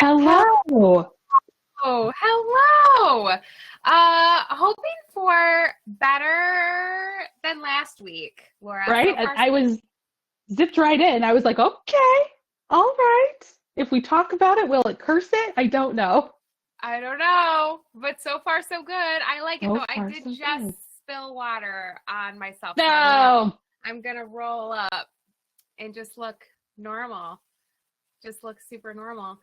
Hello. Hello, hello. Hoping for better than last week, Laura. Right? So far, I was zipped right in. I was like, okay, all right. If we talk about it, will it curse it? I don't know. I don't know, but so far so good. I like it So though. I far, did so just good. spill water on myself, so No. I'm gonna roll up and just look normal. Just look super normal.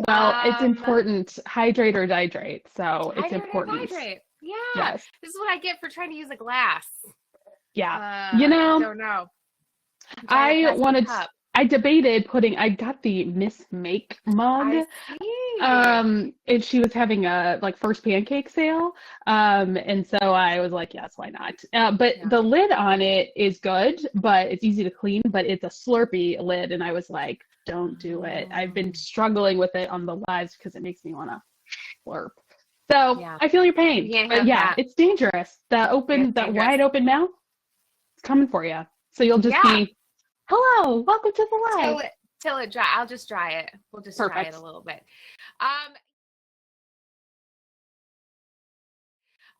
Well, it's Um, important. Hydrate or dihydrate. So it's Hydrate or important. hydrate. Yeah, Yes. this is what I get for trying to use a glass. Yeah. You know, Don't know. Giant I plastic wanted, cup. I debated I got the Miss Make mug. I see. And she was having a like first pancake sale. And so I was like, yes, why not? But Yeah. the lid on it is good, but it's easy to clean, but it's a Slurpee lid. And I was like, don't do it. I've been Um, struggling with it on the lives because it makes me want to slurp. So yeah. I feel your You pain, can't but have yeah, that. it's dangerous. It's That dangerous. wide open mouth, it's coming for you. So you'll just Yeah. be, hello, welcome to the live. Till it dry. I'll just dry it. We'll just dry it Perfect. a little bit.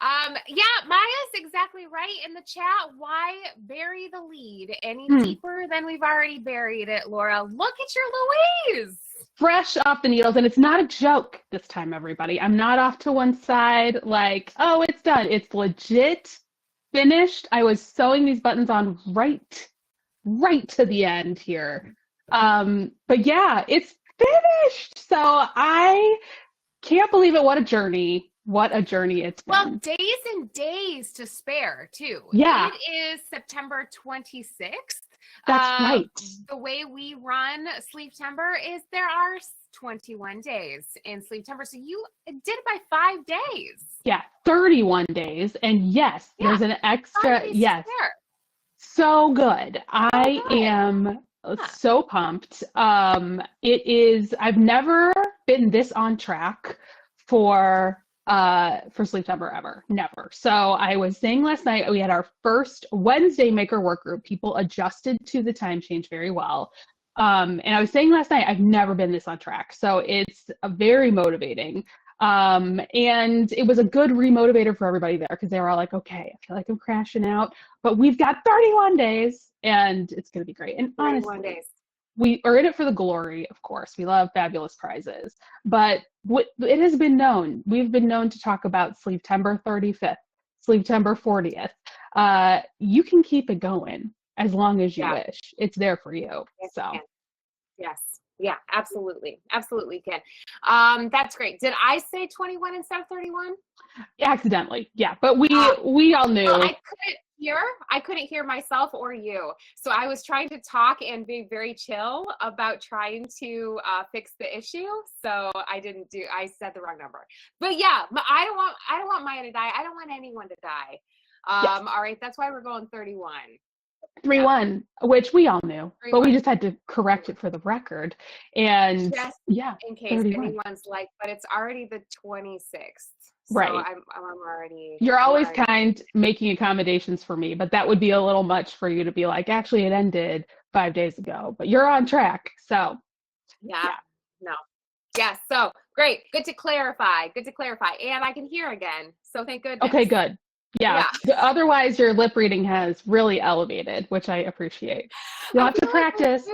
Um, yeah, Maya's exactly right in the chat. Why bury the lead any Hmm. deeper than we've already buried it, Laura? Look at your Louise. Fresh off the needles, and it's not a joke this time, everybody. I'm not off to one side like, oh, it's done. It's legit finished. I was sewing these buttons on right to the end here. But yeah, it's finished. So I can't believe it. What a journey. What a journey it's Well, been. days and days to spare, too. Yeah, It is September 26th. that's right. The way we run Sleevetember is there are 21 days in Sleevetember. So you did it by 5 days. Yeah, 31 days. And yes, Yeah, there's an 5 extra, days to yes. spare. So good. So I good. am Yeah. so pumped. I've never been this on track for Sleevetember ever. Never. So I was saying last night we had our first Wednesday maker work group. People adjusted to the time change very well. And I was saying last night I've never been this on track. So it's a very motivating. And it was a good remotivator for everybody there because they were all like, okay, I feel like I'm crashing out, but we've got 31 days and it's going to be great. And 31 honestly, days. we are in it for the glory, of course. We love fabulous prizes, but it has been known. We've been known to talk about Sleevetember 35th, Sleevetember 40th. You can keep it going as long as you Yeah. wish. It's there for you. Yes, So. you can. Yes. Yeah, absolutely. Absolutely can. That's great. Did I say 21 instead of 31? Accidentally, yeah, but we Uh, all knew. Well, I couldn't hear myself or you. So I was trying to talk and be very chill about trying to fix the issue. So I said the wrong number. But yeah, I don't want Maya to die. I don't want anyone to die. Yes. All right, that's why we're going 31. 3-1, which we all knew, but we 3-1. just had to correct it for the record. And Just yeah, in case 31. anyone's like, but it's already the 26th. So Right. I'm already. You're I'm always already, kind making accommodations for me, but that would be a little much for you to be like, actually, it ended 5 days ago, but you're on track. So yeah. No. Yes. So great. Good to clarify. Good to clarify. And I can hear again. So thank goodness. Okay, good. Yeah. Otherwise, your lip reading has really elevated, which I appreciate. You'll have to practice.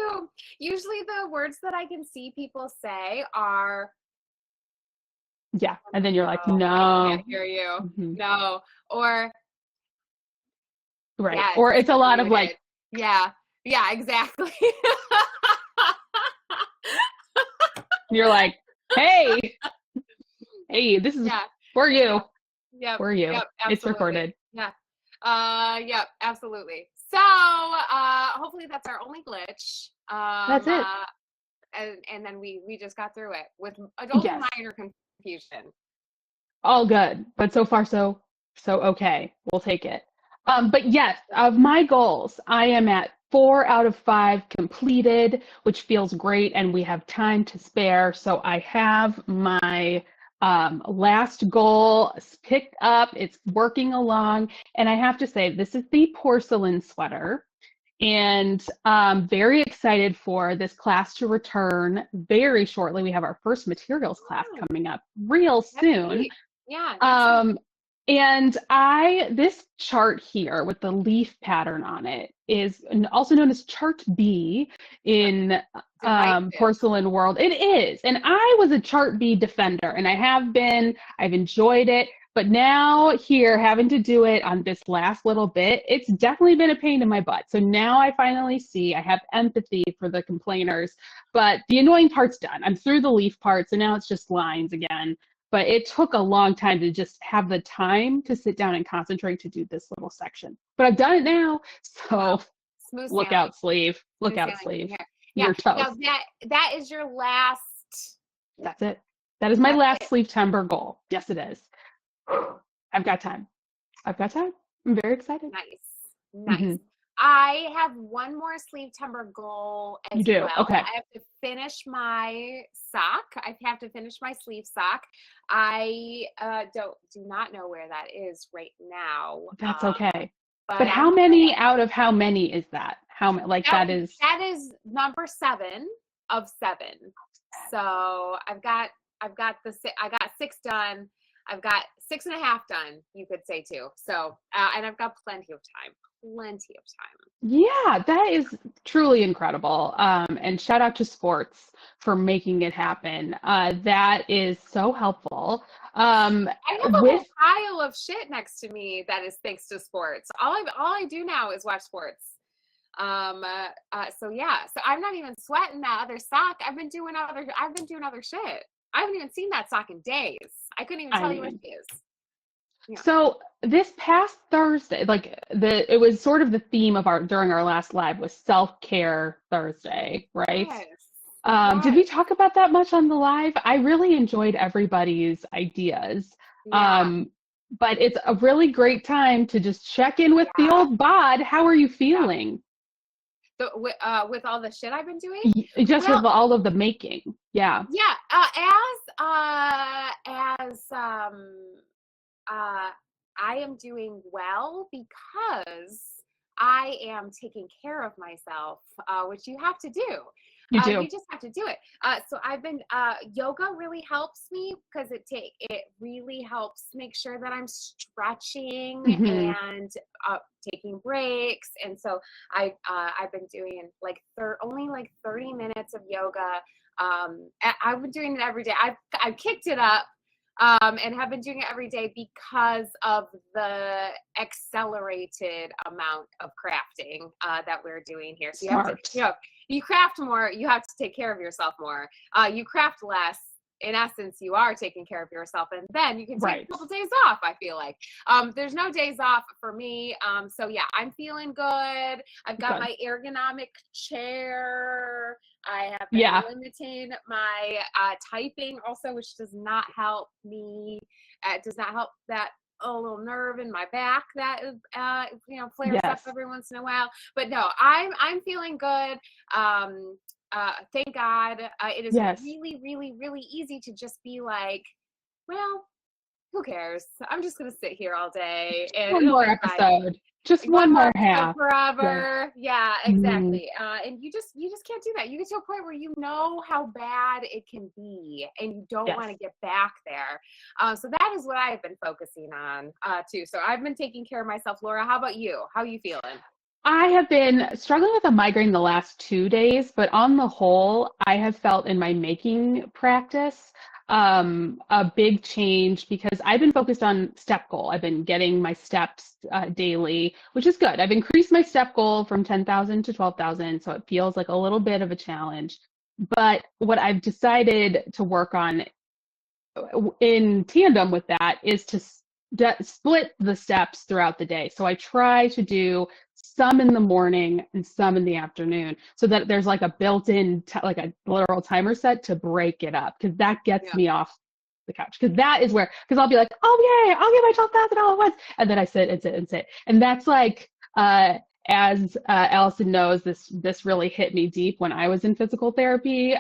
Usually the words that I can see people say are. Yeah. And then you're like, I no. can't hear you. Mm-hmm. No. Or. Right. Yes, Or it's a lot of like. Yeah. Yeah, exactly. You're like, hey, this is for you. Yep. For you. Yep, it's recorded. Yeah. Yep, absolutely. So hopefully that's our only glitch. That's it. And then we just got through it with only minor confusion. All good. But so far so okay. We'll take it. But yes, of my goals, I am at 4 out of 5 completed, which feels great, and we have time to spare. So I have my last goal picked up. It's working along, and I have to say, this is the porcelain sweater, and very excited for this class to return very shortly. We have our first materials class Oh, coming up real that's soon. neat. Yeah, that's neat. And this chart here with the leaf pattern on it is also known as chart B in Divisive. porcelain world. It is. And I was a chart B defender, and I have been. I've enjoyed it. But now here, having to do it on this last little bit, it's definitely been a pain in my butt. So now I finally see, I have empathy for the complainers, but the annoying part's done. I'm through the leaf part, so now it's just lines again. But it took a long time to just have the time to sit down and concentrate to do this little section. But I've done it now, Wow. so Smooth look sailing. out, sleeve. Look Smooth out, sailing from sleeve. here. Yeah. You're toast. Now that is your last. That's it. That is my That's last it. Sleevetember goal. Yes, it is. I've got time. I've got time. I'm very excited. Nice. Nice. Hmm. I have one more Sleevetember goal You as do? well. Okay. I have to finish my sock. I have to finish my sleeve sock. I do not know where that is right now. That's okay. But But how many out of how many is that? That is that is number 7 of 7. So I got 6 done. I've got 6.5 done, you could say too. So and I've got plenty of time. Plenty of time. Yeah, that is truly incredible. And shout out to sports for making it happen. That is so helpful. I have a With whole pile of shit next to me that is thanks to sports. All I do now is watch sports. So yeah, so I'm not even sweating that other sock. I've been doing other shit. I haven't even seen that sock in days. I couldn't even I tell you what mean, it is. Yeah. so this past Thursday, it was sort of the theme of during our last live was self-care Thursday, right? Yes. Did we Yes. talk about that much on the live? I really enjoyed everybody's ideas. Yeah. But it's a really great time to just check in with the Yeah. old bod. How are you Yeah. feeling? With all the shit I've been doing? Just Well, with all of the making. Yeah. yeah, as I am doing well because I am taking care of myself, which you have to do. You do. You just have to do it. So I've been yoga really helps me because it really helps make sure that I'm stretching Hmm. and taking breaks. And so I've been doing only like 30 minutes of yoga. I've been doing it every day. I've kicked it up and have been doing it every day because of the accelerated amount of crafting that we're doing here. So you have to, Smart. you craft more, you have to take care of yourself more. You craft less. In essence, you are taking care of yourself, and then you can take Right. a couple days off. I feel like there's no days off for me. So yeah, I'm feeling good. I've got Good. my ergonomic chair. I have been Yeah. limiting my typing also, which does not help me. It does not help that little nerve in my back that flares up Yes. every once in a while. But no, I'm feeling good. Thank God. It is Yes. really, really, really easy to just be like, well, who cares? I'm just gonna sit here all day and One it'll more be fine. episode. Just One one more more episode half. forever. Yeah, Mhm. exactly. And you just can't do that. You get to a point where you know how bad it can be, and you don't want to Yes. get back there. So that is what I've been focusing on too. So I've been taking care of myself. Laura, how about you? How are you feeling? I have been struggling with a migraine the last 2 days, but on the whole, I have felt in my making practice a big change because I've been focused on step goal. I've been getting my steps daily, which is good. I've increased my step goal from 10,000 to 12,000, so it feels like a little bit of a challenge. But what I've decided to work on in tandem with that is to split the steps throughout the day. So I try to do some in the morning and some in the afternoon so that there's like a built-in like a literal timer set to break it up because that gets Yeah. me off the couch because that is where I'll be like, oh yay, I'll get my 12,000 all at once, and then I sit and sit and sit, and that's like as Allyson knows, this really hit me deep when I was in physical therapy.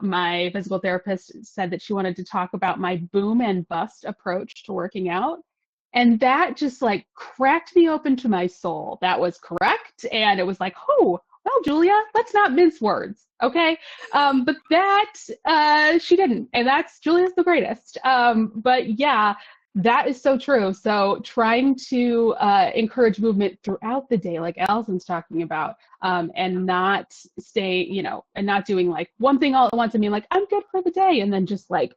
My physical therapist said that she wanted to talk about my boom and bust approach to working out. And that just like cracked me open to my soul. That was correct. And it was like, oh, well, Julia, let's not mince words. Okay. But that, she didn't. And that's Julia's the greatest. But yeah, that is so true. So trying to encourage movement throughout the day, like Allison's talking about, and not stay, and not doing like one thing all at once and being like, I'm good for the day. And then just like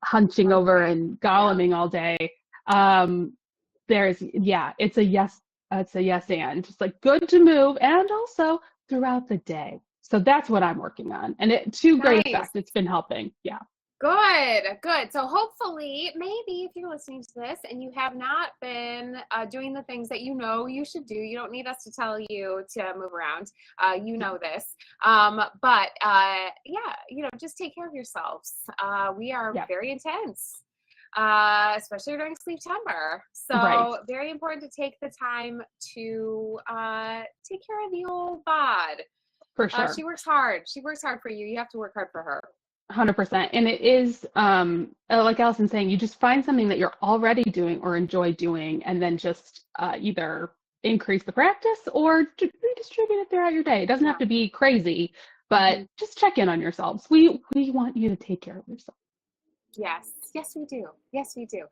hunching over Okay. and Yeah. goleming all day. Um, it's a yes and just like good to move and also throughout the day. So that's what I'm working on. And it to great Nice. effect. It's been helping. Yeah. Good, good. So hopefully, maybe if you're listening to this and you have not been doing the things that you know you should do, you don't need us to tell you to move around. You know this. But yeah, just take care of yourselves. We are Yeah. very intense, especially during Sleevetember. Right. So very important to take the time to take care of the old bod. For sure. She works hard. She works hard for you. You have to work hard for her. 100%. And it is, like Allison's saying, you just find something that you're already doing or enjoy doing, and then just either increase the practice or redistribute it throughout your day. It doesn't have to be crazy, but just check in on yourselves. We want you to take care of yourself. Yes, yes, we do. Yes, we do.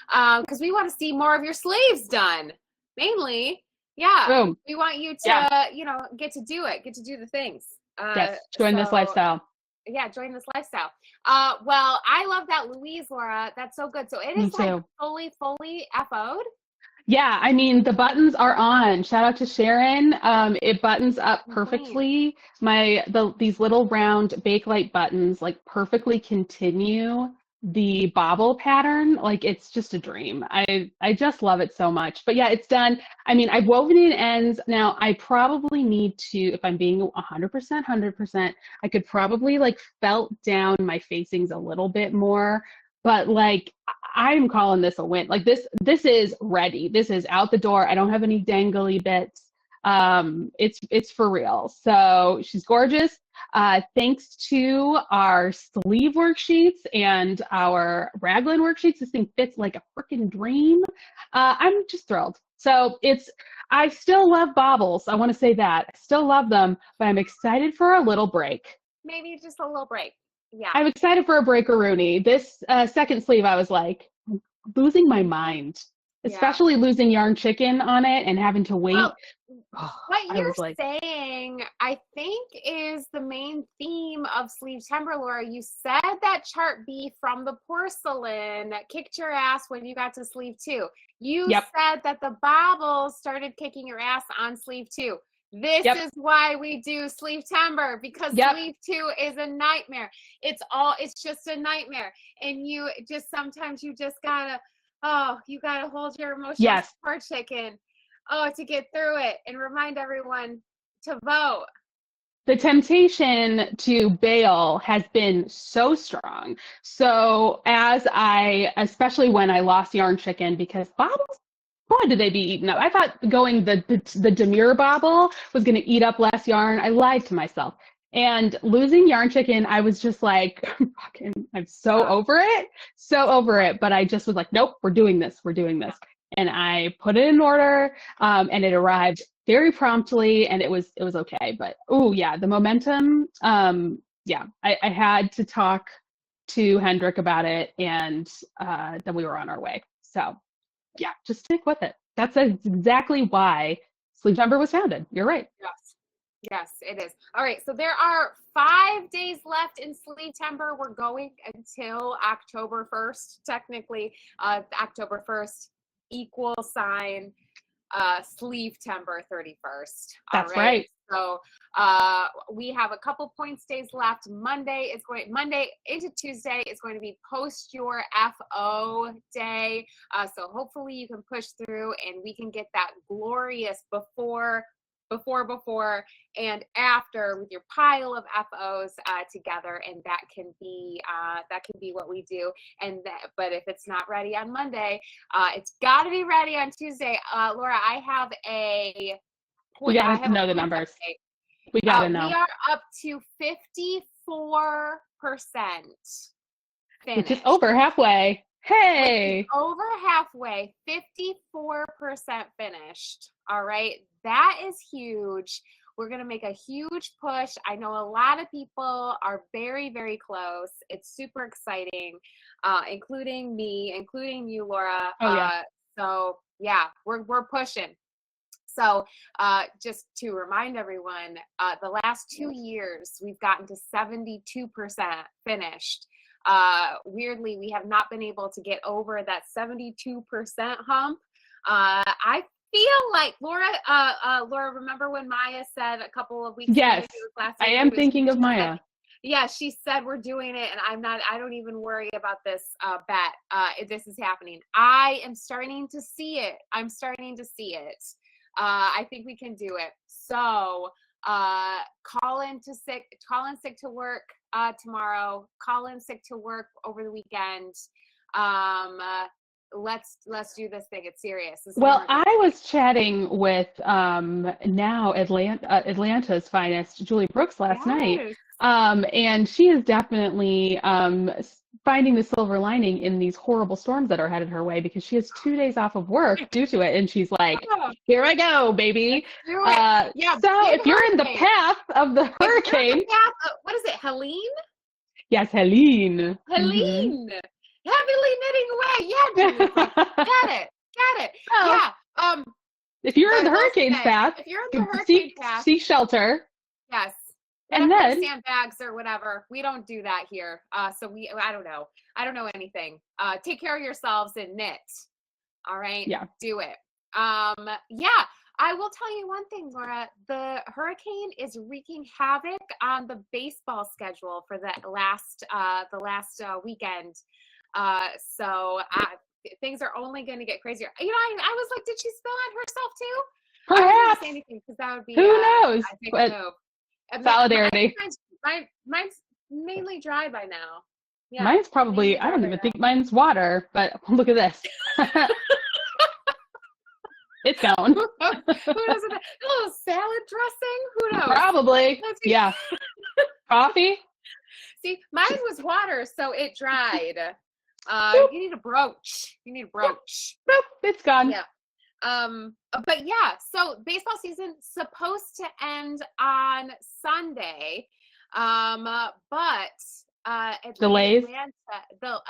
Because we want to see more of your sleeves done. Mainly, yeah. Boom. We want you to, get to do it, get to do the things. Yes, join this lifestyle. Yeah, join this lifestyle. Well, I love that, Louise, Laura. That's so good. So it is like fully FO'd. Yeah, I mean the buttons are on. Shout out to Sharon. It buttons up perfectly. These little round Bakelite buttons like perfectly continue the bobble pattern. Like it's just a dream. I just love it so much. But yeah, it's done. I mean, I've woven in ends. Now I probably need to, if I'm being 100%, I could probably like felt down my facings a little bit more. But like I'm calling this a win. Like this is ready. This is out the door. I don't have any dangly bits. It's for real. So she's gorgeous. Thanks to our sleeve worksheets and our raglan worksheets, this thing fits like a freaking dream. I'm just thrilled. So I still love bobbles. I want to say that. I still love them, but I'm excited for a little break. Maybe just a little break. Yeah. I'm excited for a breakaroonie. This second sleeve, I was like losing my mind, especially losing yarn chicken on it and having to wait. Well, what you're saying, I think, is the main theme of Sleevetember, Laura. You said that chart B from the porcelain kicked your ass when you got to sleeve 2. You said that the bobbles started kicking your ass on sleeve 2. This is why we do Sleevetember, because sleeve 2 is a nightmare. It's just a nightmare. And sometimes you just gotta hold your emotional support chicken. To get through it and remind everyone to vote. The temptation to bail has been so strong. So especially when I lost yarn chicken, because bobbles, boy, did they be eaten up. I thought going the demure bobble was going to eat up less yarn. I lied to myself. And losing yarn chicken, I was just like, I'm so over it. But I just was like, nope, we're doing this. And I put it in order, and it arrived very promptly, and it was okay. But the momentum, I had to talk to Hendrik about it, and then we were on our way. So yeah, just stick with it. That's exactly why Sleevetember was founded. You're right. Yes, it is. All right, so there are 5 days left in Sleevetember. We're going until October 1st, technically. October 1st, equal sign, Sleevetember 31st. That's right. So we have a couple points days left. Monday into Tuesday is going to be post your FO day. So hopefully you can push through and we can get that glorious before and after with your pile of FOs together, and that can be what we do. But if it's not ready on Monday, it's got to be ready on Tuesday. Laura, I have a point. We got to know the numbers. We got to know. We are up to 54%. Which is over halfway. Hey. Over halfway, 54% finished. All right. That is huge. We're going to make a huge push. I know a lot of people are very, very close. It's super exciting, including me, including you, Laura. Oh, yeah. So yeah, we're pushing. So just to remind everyone, the last 2 years, we've gotten to 72% finished. Weirdly, we have not been able to get over that 72% hump. I feel like Laura, remember when Maya said a couple of weeks Yes, last I week, am thinking of Maya. Yeah, she said we're doing it, and I don't even worry about this bet. This is happening. I am starting to see it. I'm starting to see it. I think we can do it. So call in sick to work tomorrow. Call in sick to work over the weekend. Let's do this thing. It's serious. Well, I was chatting with now Atlanta's finest, Julie Brooks, last night. And she is definitely finding the silver lining in these horrible storms that are headed her way, because she has 2 days off of work due to it. And she's like, here I go, baby. Yeah, so if you're in the path of the hurricane. What is it, Helene? Yes, Helene. Helene. Mm-hmm. Heavily knitting away. Yeah, got it. Oh. Yeah. If you're in the hurricane's path, seek shelter. Yes. And then sandbags or whatever. We don't do that here. So I don't know. I don't know anything. Take care of yourselves and knit. All right. Yeah. Do it. Yeah. I will tell you one thing, Laura. The hurricane is wreaking havoc on the baseball schedule for the last weekend. So things are only going to get crazier. You know, I was like, did she spill on herself too? Perhaps. I didn't say anything because that would be. Who knows? I think but solidarity. Mine's mainly dry by now. Yeah. Mine's probably. I don't even think mine's water. But look at this. It's gone. Who knows? A little salad dressing? Who knows? Probably. Yeah. Coffee? See, mine was water, so it dried. You need a brooch. Nope, it's gone. Yeah. But yeah, so baseball season supposed to end on Sunday. But delays. The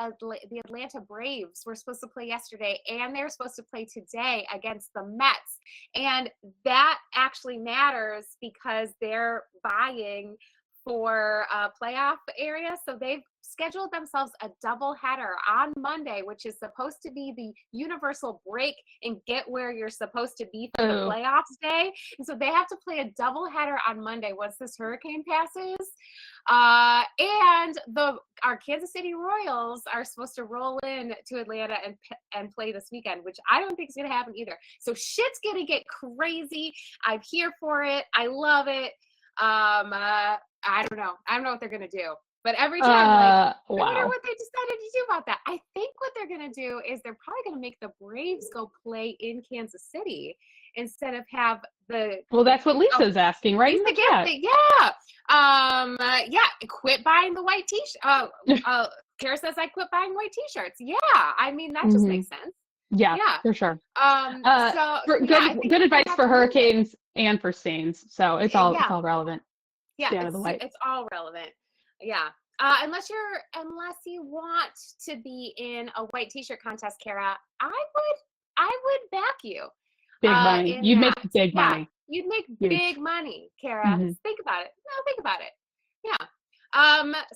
Atlanta Braves were supposed to play yesterday, and they're supposed to play today against the Mets. And that actually matters because they're vying for a playoff area. So they've scheduled themselves a doubleheader on Monday, which is supposed to be the universal break and get where you're supposed to be for the playoffs day. And so they have to play a doubleheader on Monday once this hurricane passes. And our Kansas City Royals are supposed to roll in to Atlanta and play this weekend, which I don't think is going to happen either. So shit's going to get crazy. I'm here for it. I love it. I don't know what they're going to do. But every time, I wonder what they decided to do about that. I think what they're going to do is they're probably going to make the Braves go play in Kansas City instead of have the. Well, that's what Lisa's asking, right? In the chat. Yeah. Quit buying the white t-shirt. Kara says I quit buying white t-shirts. Yeah. I mean, that just makes sense. Yeah, for sure. Good advice for hurricanes and for stains. So it's all relevant. Yeah, it's all relevant. Yeah. Unless you want to be in a white t-shirt contest, Kara, I would back you. Big money. You'd make big money. You'd make big money, Kara. Think about it. No, think about it. Yeah.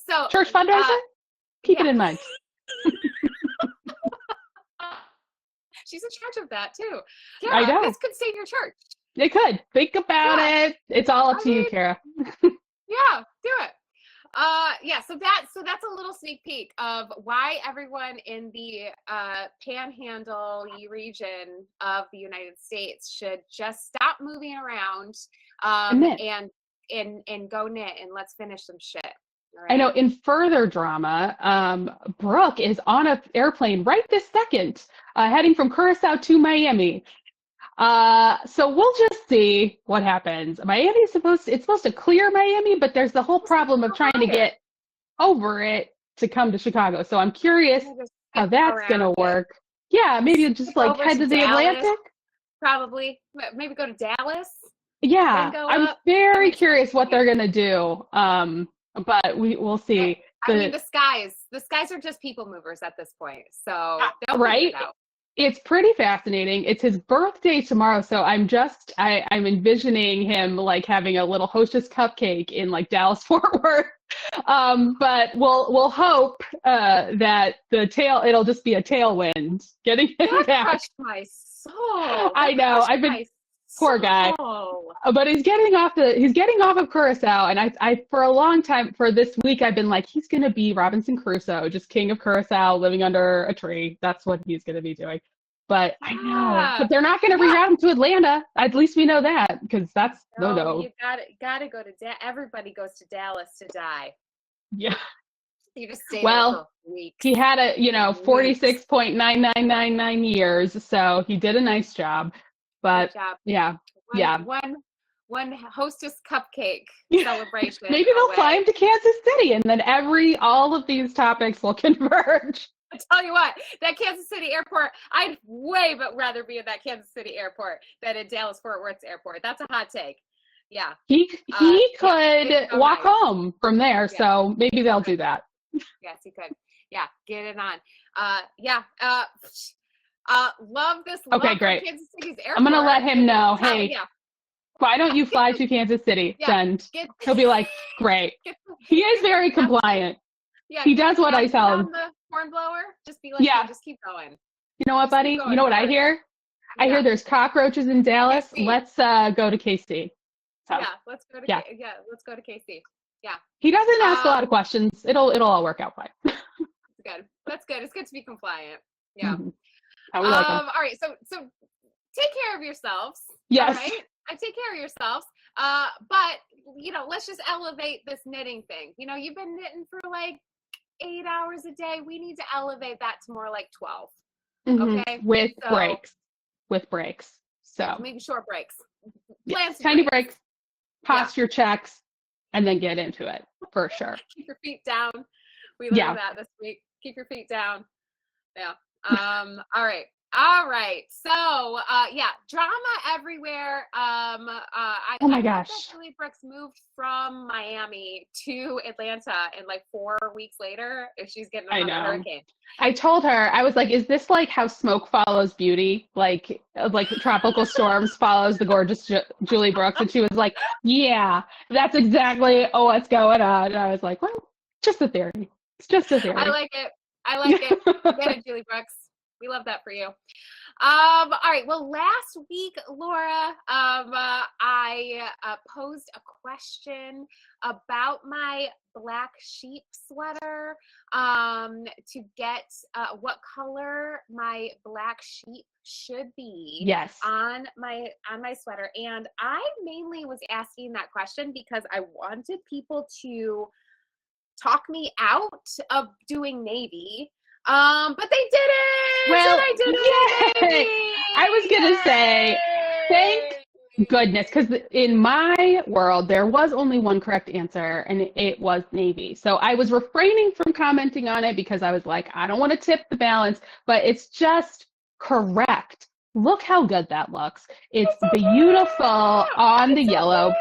So church fundraiser? Keep it in mind. She's in charge of that too. Kara, I know. This could save your church. It could. Think about it. It's all up to you, Kara. Yeah, do it. So that's a little sneak peek of why everyone in the panhandle region of the United States should just stop moving around and go knit and let's finish some shit. Right. I know. In further drama, Brooke is on an airplane right this second, heading from Curacao to Miami. So we'll just see what happens. It's supposed to clear Miami, but there's the whole problem of trying to get over it to come to Chicago. So I'm curious how that's going to work. Yeah, maybe just like head to the Atlantic. Probably. Maybe go to Dallas. Yeah, I'm very curious what they're going to do. But we'll see. I mean, the skies are just people movers at this point. So they'll right? figure it out. It's pretty fascinating. It's his birthday tomorrow, so I'm envisioning him like having a little Hostess cupcake in like Dallas Fort Worth. But we'll hope that it'll just be a tailwind getting him that back. Crushed my soul. I know. Poor guy. But he's getting off of Curacao, and I for a long time, for this week, I've been like, he's gonna be Robinson Crusoe, just king of Curacao, living under a tree. That's what he's gonna be doing. But I know, but they're not gonna reroute him to Atlanta. At least we know that, because that's no. You gotta go to everybody goes to Dallas to die. Yeah. You just stay there for weeks. He had 46.9999 years, so he did a nice job. But yeah. One Hostess cupcake celebration. Maybe they'll fly him to Kansas City, and then all of these topics will converge. I tell you what, that Kansas City airport, I'd way but rather be in that Kansas City airport than in Dallas Fort Worth's airport. That's a hot take. Yeah. He could walk home from there, so maybe they'll do that. Yes, he could. Yeah, get it on. Love this. Okay, great. Kansas City's airport. I'm gonna let him know. Hey, why don't you fly to Kansas City? Send. He'll be like, great. He is very compliant. Yeah, he does what I tell him. The horn blower. Just be like, just keep going. You know what, buddy? You know what I hear? I hear there's cockroaches in Dallas. Let's go to KC. So, let's go to let's go to KC. Yeah. He doesn't ask a lot of questions. It'll all work out fine. Good. That's good. It's good to be compliant. Yeah. Mm-hmm. All right. So take care of yourselves. Yes. All right. Take care of yourselves. But let's just elevate this knitting thing. You've been knitting for like 8 hours a day. We need to elevate that to more like 12. Mm-hmm. Okay. With breaks. So maybe short breaks. Tiny breaks. Posture checks. And then get into it for sure. Keep your feet down. We learned that this week. Keep your feet down. Yeah. All right. So, drama everywhere. Oh my gosh. Julie Brooks moved from Miami to Atlanta, and like 4 weeks later, if she's getting another hurricane. I told her, I was like, is this like how smoke follows beauty? Like tropical storms follows the gorgeous Julie Brooks? And she was like, yeah, that's exactly what's going on. And I was like, well, just a theory. It's just a theory. I like it. Get it, Julie Brooks. We love that for you. All right. Well, last week, Laura, I posed a question about my black sheep sweater to get what color my black sheep should be on my sweater. And I mainly was asking that question because I wanted people to talk me out of doing navy. But they did it. Well, I did it. I was going to say, thank goodness, because in my world, there was only one correct answer, and it was navy. So I was refraining from commenting on it because I was like, I don't want to tip the balance, but it's just correct. Look how good that looks. It's beautiful on the yellow,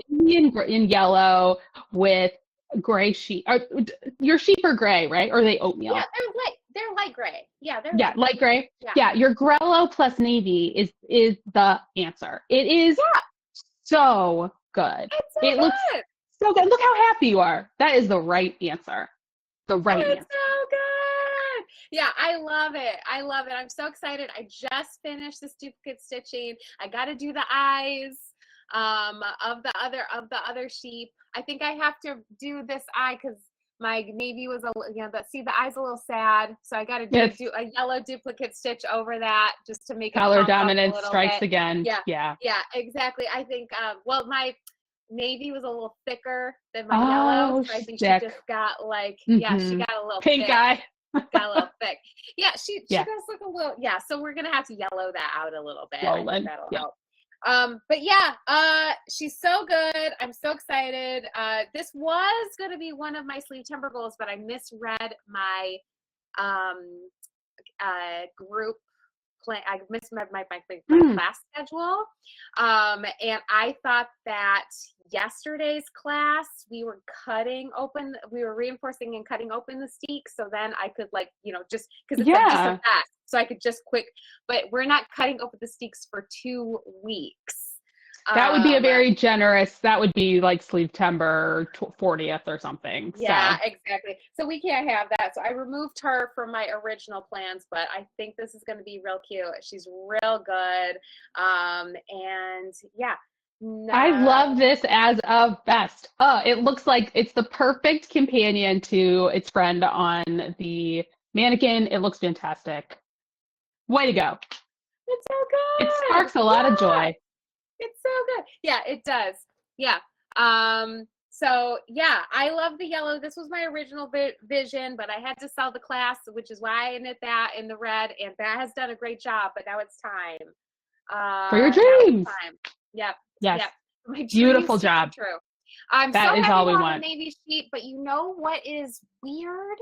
in yellow with gray sheep. Your sheep are gray, right? Or are they oatmeal? Yeah, they're light gray. Yeah, light gray. Yeah, your Grello plus navy is the answer. It is so good. It looks so good. Look how happy you are. That is the right answer. The right answer. So good. Yeah, I love it. I'm so excited. I just finished this duplicate stitching. I got to do the eyes of the other sheep. I think I have to do this eye because my navy was the eye's a little sad, so I got to do a yellow duplicate stitch over that just to make color dominance strikes again. Yeah, exactly. I think my navy was a little thicker than my yellow, so I think she just got like she got a little pink thick. eye. Got a little thick. Yeah, she does look a little so we're gonna have to yellow that out a little bit. I think that'll help. But she's so good. I'm so excited. This was going to be one of my Sleevetember goals, but I misread my um, group plan. I missed my Mm, class schedule. And I thought that yesterday's class, we were reinforcing and cutting open the steak. So then I could just, cause it's just a yeah. mess. So I could just but we're not cutting open the steaks for 2 weeks. That would be a Um, very generous, that would be like Sleevetember 40th or something. Yeah, So exactly. So we can't have that. So I removed her from my original plans, but I think this is going to be real cute. She's real good. And yeah, I nah, love this as a best. It looks like it's the perfect companion to its friend on the mannequin. It looks fantastic. Way to go. it's so It good. sparks a lot of Yeah, joy. it's so good. Yeah, it does. Yeah. So yeah, I love the yellow. This was my original vision, but I had to sell the class, which is why I knit that in the red, and that has done a great job, but now it's time. For your Now it's dreams. time. Yep. Yes. Yep. My dreams Beautiful to come job. true. I'm That so is happy all to we have a want. navy sheet, but you know what is weird?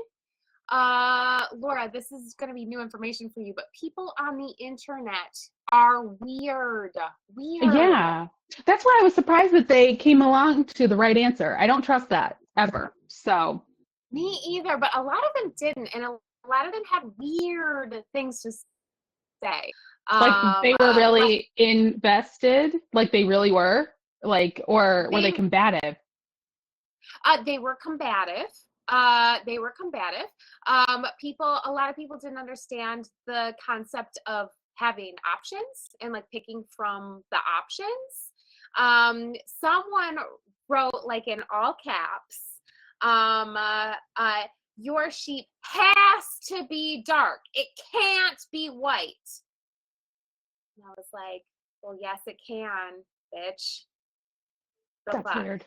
Laura, this is going to be new information for you, but people on the internet are weird. Weird. Yeah. That's why I was surprised that they came along to the right answer. I don't trust that ever. So, Me either, but a lot of them didn't, and a lot of them had weird things to say. like they were Like really invested, like they really were, like, or were they they combative? They were combative. They were combative. A lot of people didn't understand the concept of having options and like picking from the options. Someone wrote like in all caps, um, uh, uh, your sheet has to be dark. It can't be white. And I was like, well, yes, it can, bitch. The That's fuck. weird.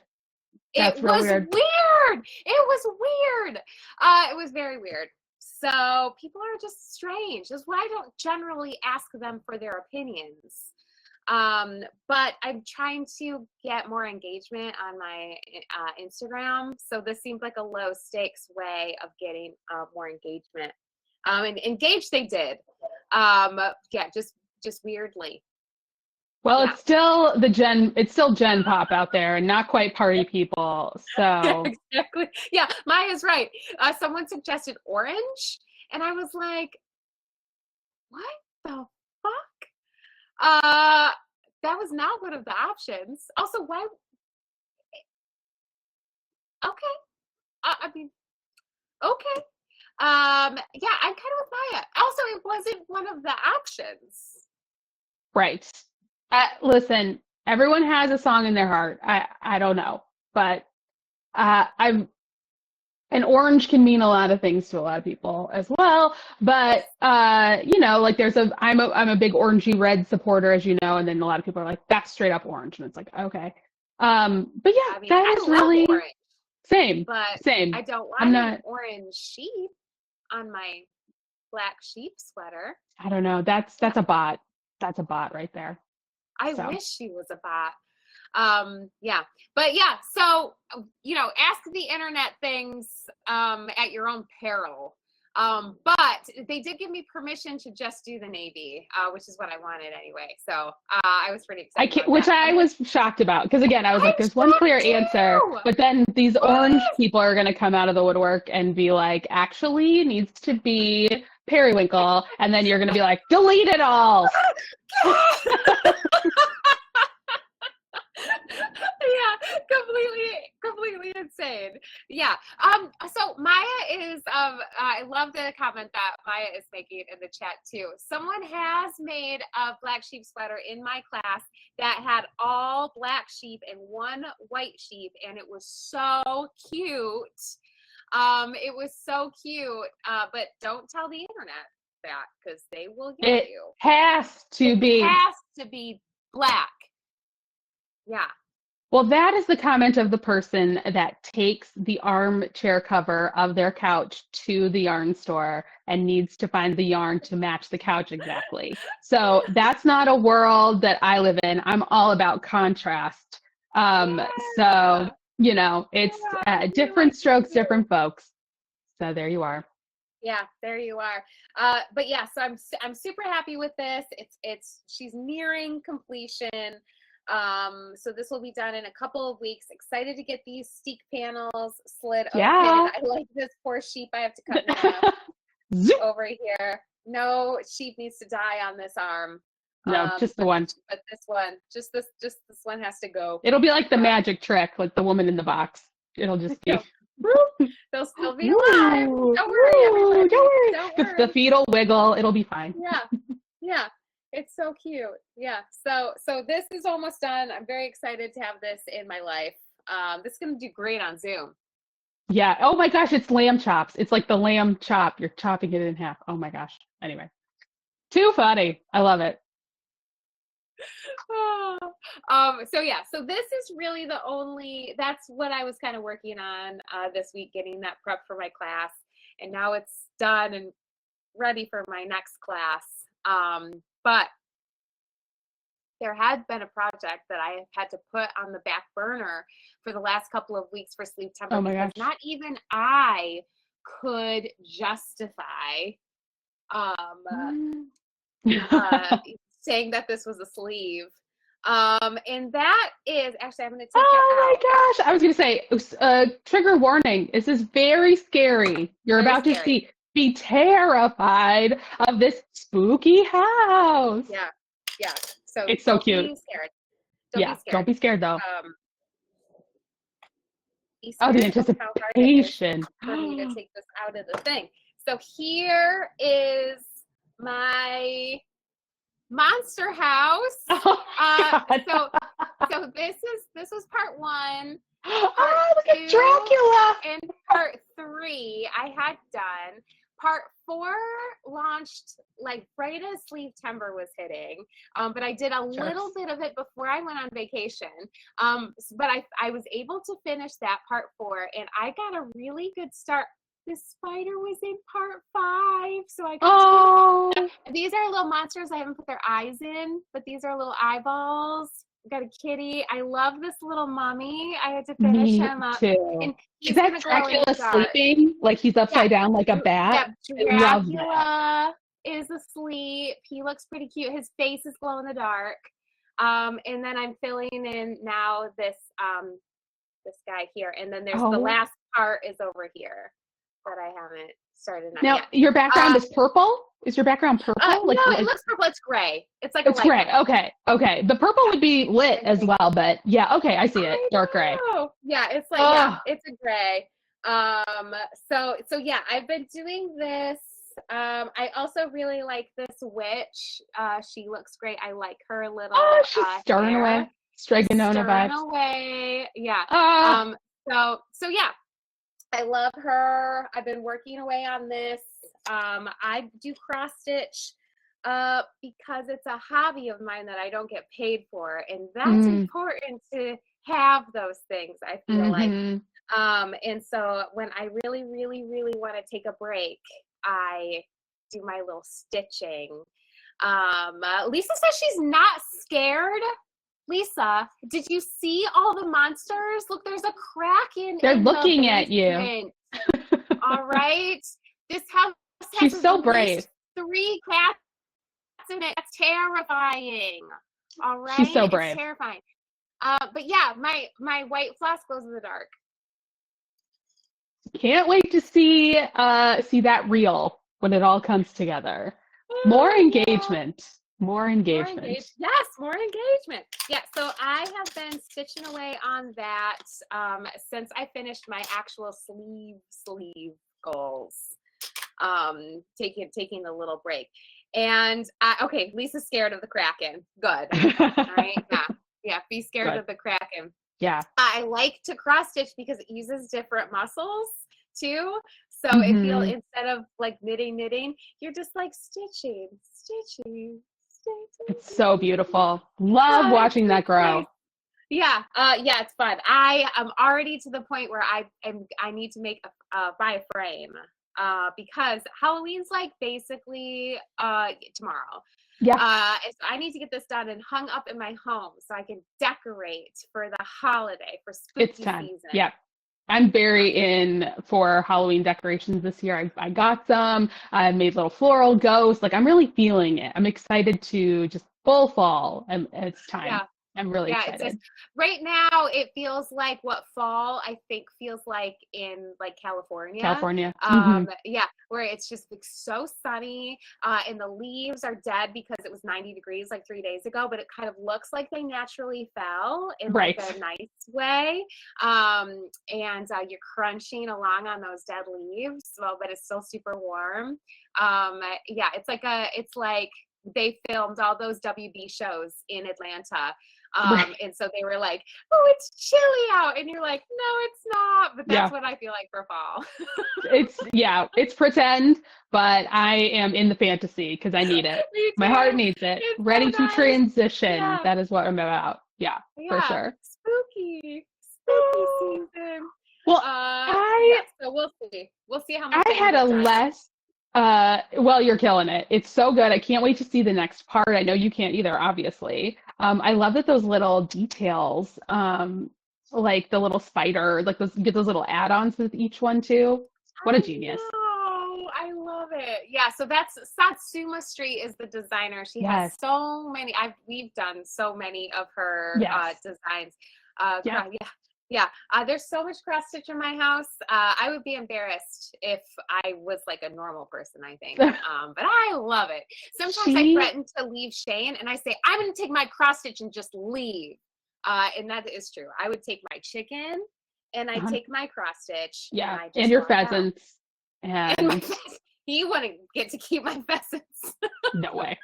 It That's real was weird. weird. It was weird. It was very weird. So people are just strange. That's why I don't generally ask them for their opinions. But I'm trying to get more engagement on my Instagram. So this seems like a low stakes way of getting more engagement. And engaged they did. Yeah, just weirdly. Well, Yeah. it's still Gen Pop out there and not quite party people. Yeah, So, exactly. Yeah, Maya's right. Someone suggested orange, and I was like, what the fuck? Uh, that was not one of the options. Also, why? Okay. I mean, okay. Yeah, I'm kind of with Maya. Also, it wasn't one of the options. right. Listen, everyone has a song in their heart. I don't know, but I'm an orange can mean a lot of things to a lot of people as well. Yes. But like I'm a big orangey red supporter, as you know, and then a lot of people are like, that's straight up orange. And it's like, okay. But yeah, I mean, that I is love really orange, same. but Same. I don't I'm want an not orange sheep on my black sheep sweater. I don't know. Yeah. That's a bot. That's a bot right there. I So wish she was a bot. Yeah, but yeah, so ask the internet things at your own peril. But they did give me permission to just do the navy, which is what I wanted anyway. So I was pretty I excited can't, about which that. I was shocked about because again, I was I'm like, there's one clear shocked answer, too. but then these orange Yes. people are going to come out of the woodwork and be like, actually needs to be periwinkle, and then you're going to be like, delete it all. Yeah, completely insane. Yeah. So Maya is I love the comment that Maya is making in the chat too. Someone has made a black sheep sweater in my class that had all black sheep and one white sheep, and it was so cute. It was so cute. But don't tell the internet that because they will get It you. has to It be. has to be black. Yeah. Well, that is the comment of the person that takes the armchair cover of their couch to the yarn store and needs to find the yarn to match the couch exactly. So that's not a world that I live in. I'm all about contrast. Um, Yeah. so, it's Yeah. We different like strokes, you. different folks. So there you are. Yeah, there you are. But yeah, so I'm super happy with this. She's nearing completion. So this will be done in a couple of weeks. Excited to get these steek panels slid open. Yeah. I like this poor sheep I have to cut in half Zoop. over here. No sheep needs to die on this arm. No, just the one. But this one, just this one has to go. It'll be like the magic trick, like the woman in the box. It'll just be. They'll still be alive. Don't worry, everybody. Don't worry. The feet will wiggle. It'll be fine. Yeah. It's so cute. Yeah. So this is almost done. I'm very excited to have this in my life. This is gonna do great on Zoom. Yeah. Oh my gosh, it's lamb chops. It's like the lamb chop. You're chopping it in half. Oh my gosh. Anyway, too funny. I love it. So this is really that's what I was kind of working on this week, getting that prep for my class, and now it's done and ready for my next class. But there had been a project that I had to put on the back burner for the last couple of weeks for Sleevetember. Oh my gosh. Not even I could justify saying that this was a sleeve. And that is actually, I'm going to take that out. Oh my gosh. I was going to say, trigger warning. This is very scary. You're about to be terrified of this spooky house. Yeah. So it's so cute. Be scared. Don't be scared though. The anticipation for me to take this out of the thing. So here is my monster house. So this was part 1. Look at Dracula. And part 3 I had done. Part 4 launched like right as Sleevetember was hitting, but I did a little bit of it before I went on vacation. But I was able to finish that part 4, and I got a really good start. The spider was in part 5, so I got these are little monsters. I haven't put their eyes in, but these are little eyeballs. Got a kitty. I love this little mummy. I had to finish him up. Too. Is that Dracula sleeping? Like he's upside down like a bat? Yeah, Dracula is asleep. He looks pretty cute. His face is glow in the dark. And then I'm filling in now this guy here. And then there's the last part is over here that I haven't started on yet. Your background is purple? Is your background purple? No, it looks purple. It's gray. It's like it's gray. Okay. The purple would be lit as well, but yeah, okay, I see it. Dark gray. Yeah, it's like it's a gray. So yeah, I've been doing this. I also really like this witch. She looks great. I like her little she's stirring away. Stregonona vibes. Away. Yeah. So yeah. I love her. I've been working away on this. I do cross stitch because it's a hobby of mine that I don't get paid for, and that's important to have those things, I feel like. And so when I really, really, really want to take a break, I do my little stitching. Lisa says she's not scared. Lisa, did you see all the monsters? Look, there's a kraken. They're looking at you. All right. This house has She's so brave. 3 cats in it. That's terrifying. All right. She's so brave. It's terrifying. But yeah, my white floss glows in the dark. Can't wait to see that reel when it all comes together. More engagement. More engagement. Yes, more engagement. Yeah, so I have been stitching away on that since I finished my actual sleeve goals. Taking a little break. And okay, Lisa's scared of the Kraken. Good. All right. Yeah. Be scared of the Kraken. Yeah. I like to cross stitch because it uses different muscles too. So it feels, instead of like knitting, you're just like stitching. It's so beautiful. Love watching that grow. Yeah, it's fun. I am already to the point where I need to buy a frame because Halloween's like basically tomorrow. Yeah. So I need to get this done and hung up in my home so I can decorate for the holiday, for spooky it's time. season. Yeah. I'm very in for Halloween decorations this year. I got some. I made little floral ghosts. Like I'm really feeling it. I'm excited to just full fall, and it's time. Yeah. I'm really Yeah, it's just excited. right now it feels like what fall I think feels like in like California. California. Hmm. Yeah, where it's just like so sunny, and the leaves are dead because it was 90 degrees like 3 days ago, but it kind of looks like they naturally fell in like Right. a nice way. And you're crunching along on those dead leaves, well, but it's still super warm. Yeah, it's like they filmed all those WB shows in Atlanta. Right. And so they were like, oh, it's chilly out. And you're like, no, it's not. But that's Yeah. what I feel like for fall. It's pretend, but I am in the fantasy because I need it. Me My heart too. needs it. It's so Ready to nice. transition. Yeah. That is what I'm about. Yeah, for Yeah. sure. Spooky season. Well, Yeah, I so we'll see. We'll see how much I I can had a get done. less well, you're killing it. It's so good. I can't wait to see the next part. I know you can't either, obviously. I love that those little details, like the little spider, like those you get those little add-ons with each one too. What a I genius. know. I love it. Yeah, so that's Satsuma Street is the designer. She has Yes. so many. We've done so many of her Yes. designs. Yeah. Yeah, yeah. There's so much cross stitch in my house. I would be embarrassed if I was like a normal person, I think. But I love it. Sometimes I She, threaten to leave Shane and I say, I'm going to take my cross stitch and just leave. And that is true. I would take my chicken and I uh take my cross stitch and yeah, I and just your walk out. pheasants. And my And pheasants, you wouldn't get to keep my pheasants. no way.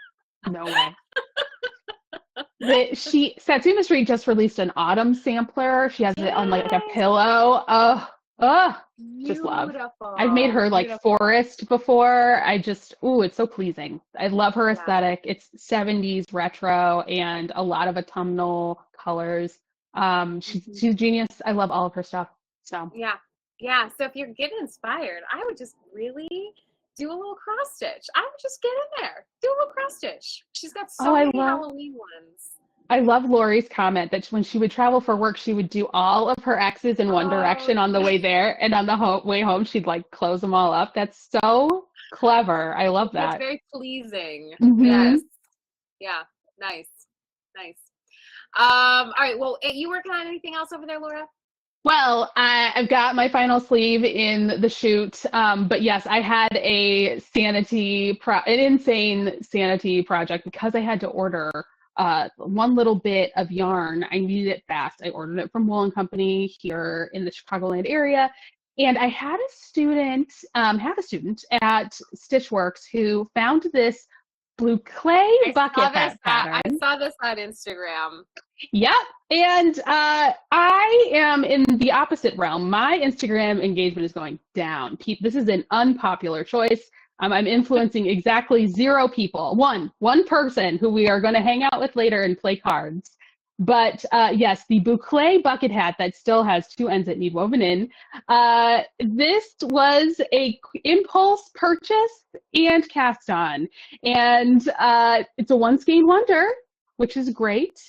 No way. Satsuma Street just released an autumn sampler. She has it on like a Yes. pillow. Oh, just love. I've made Beautiful. her like Beautiful. forest before. It's so pleasing. I love her Yeah. aesthetic. It's 70s retro and a lot of autumnal colors. Mhm. She's a genius. I love all of her stuff. So, Yeah. Yeah. So if you're getting inspired, I would just really do a little cross stitch. I would just get in there, do a little cross stitch. She's got oh, so many Halloween ones. I love Lori's comment that when she would travel for work, she would do all of her X's in one Oh, direction on the way there, and on the way home, she'd like close them all up. That's so clever. I love it's that. very pleasing. Hmm. Yes. Yeah. Nice. Nice. All right. Well, you working on anything else over there, Laura? Well, I've got my final sleeve in the shoot, but yes, I had an insane sanity project because I had to order one little bit of yarn. I needed it fast. I ordered it from Wool and Company here in the Chicagoland area, and I had have a student at Stitchworks who found this blue clay bucket hat I pattern. saw this on Instagram. Yep. And I am in the opposite realm. My Instagram engagement is going down. This is an unpopular choice. I'm influencing exactly 0 people. One person who we are going to hang out with later and play cards. But yes, the boucle bucket hat that still has 2 ends that need woven in. This was a impulse purchase and cast on. And it's a one skein wonder, which is great.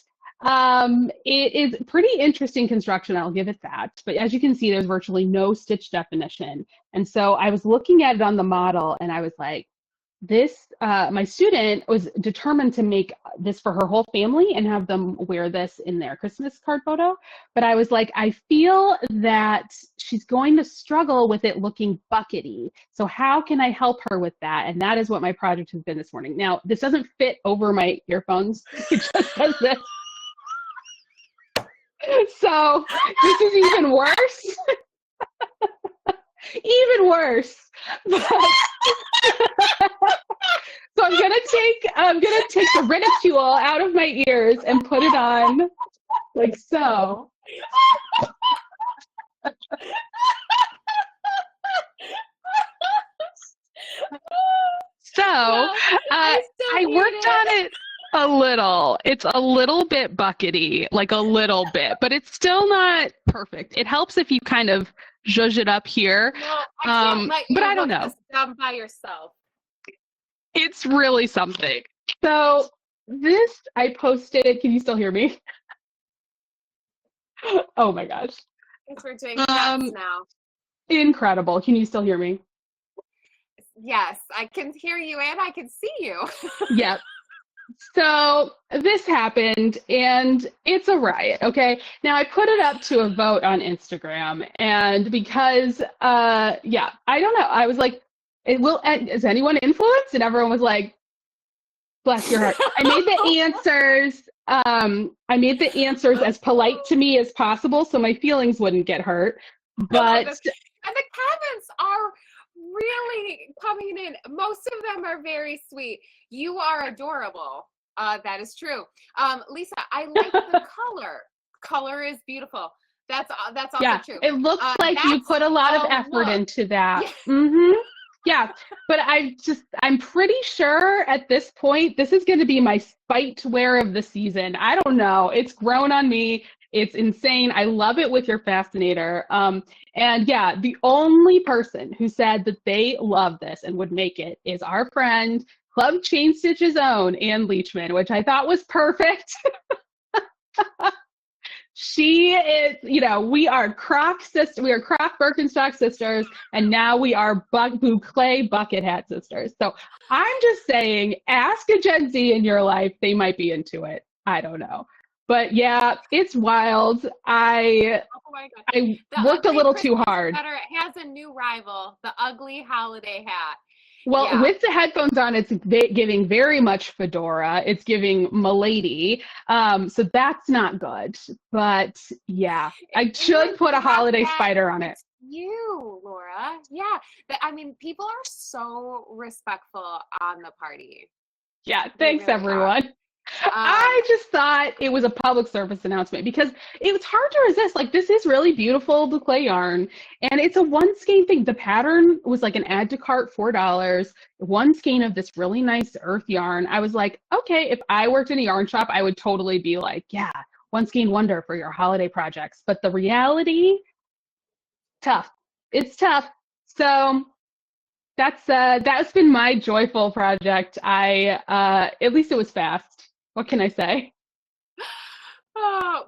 It is pretty interesting construction, I'll give it that. But as you can see, there's virtually no stitch definition. And so I was looking at it on the model and I was like, my student was determined to make this for her whole family and have them wear this in their Christmas card photo. But I was like, I feel that she's going to struggle with it looking buckety. So how can I help her with that? And that is what my project has been this morning. Now, this doesn't fit over my earphones. It just says this. So this is even worse. Even worse. But, so I'm gonna take the ridicule out of my ears and put it on like so. So Well, I worked on it a little. It's a little bit buckety, like a little bit, but it's still not perfect. It helps if you kind of zhuzh it up here. No, I can't let you but I don't look know. this down by yourself. It's really something. So this I posted. Can you still hear me? Oh my gosh. Guess we're doing hats now. Incredible. Can you still hear me? Yes, I can hear you and I can see you. Yep. So this happened and it's a riot, okay? Now I put it up to a vote on Instagram and because yeah, I don't know. I was like, is anyone influenced? And everyone was like, bless your heart. I made the answers as polite to me as possible so my feelings wouldn't get hurt. But and the comments are really coming in. Most of them are very sweet. You are adorable. That is true. Lisa, I like the color. Color is beautiful. That's also true. It looks like you put a lot of effort into that. Yeah. Mm-hmm. Yeah, but I'm pretty sure at this point, this is going to be my spite wear of the season. I don't know. It's grown on me. It's insane. I love it with your fascinator. And yeah, the only person who said that they love this and would make it is our friend, Club Chain Stitch's own, Ann Leachman, which I thought was perfect. She is, we are Croc Birkenstock sisters, and now we are boucle bucket hat sisters. So I'm just saying, ask a Gen Z in your life, they might be into it. I don't know. But yeah, it's wild. I worked a little too hard. It has a new rival, the ugly holiday hat. Well, with the headphones on, it's giving very much fedora. It's giving milady. So that's not good. But yeah, I should put a holiday spider on it. You, Laura. Yeah. I mean, people are so respectful on the party. Yeah. Thanks, really everyone. I just thought it was a public service announcement because it was hard to resist. Like, this is really beautiful boucle yarn, and it's a one skein thing. The pattern was like an add to cart, $4, one skein of this really nice earth yarn. I was like, okay, if I worked in a yarn shop, I would totally be like, yeah, one skein wonder for your holiday projects. But the reality, tough. It's tough. So that's been my joyful project. At least it was fast. What can I say?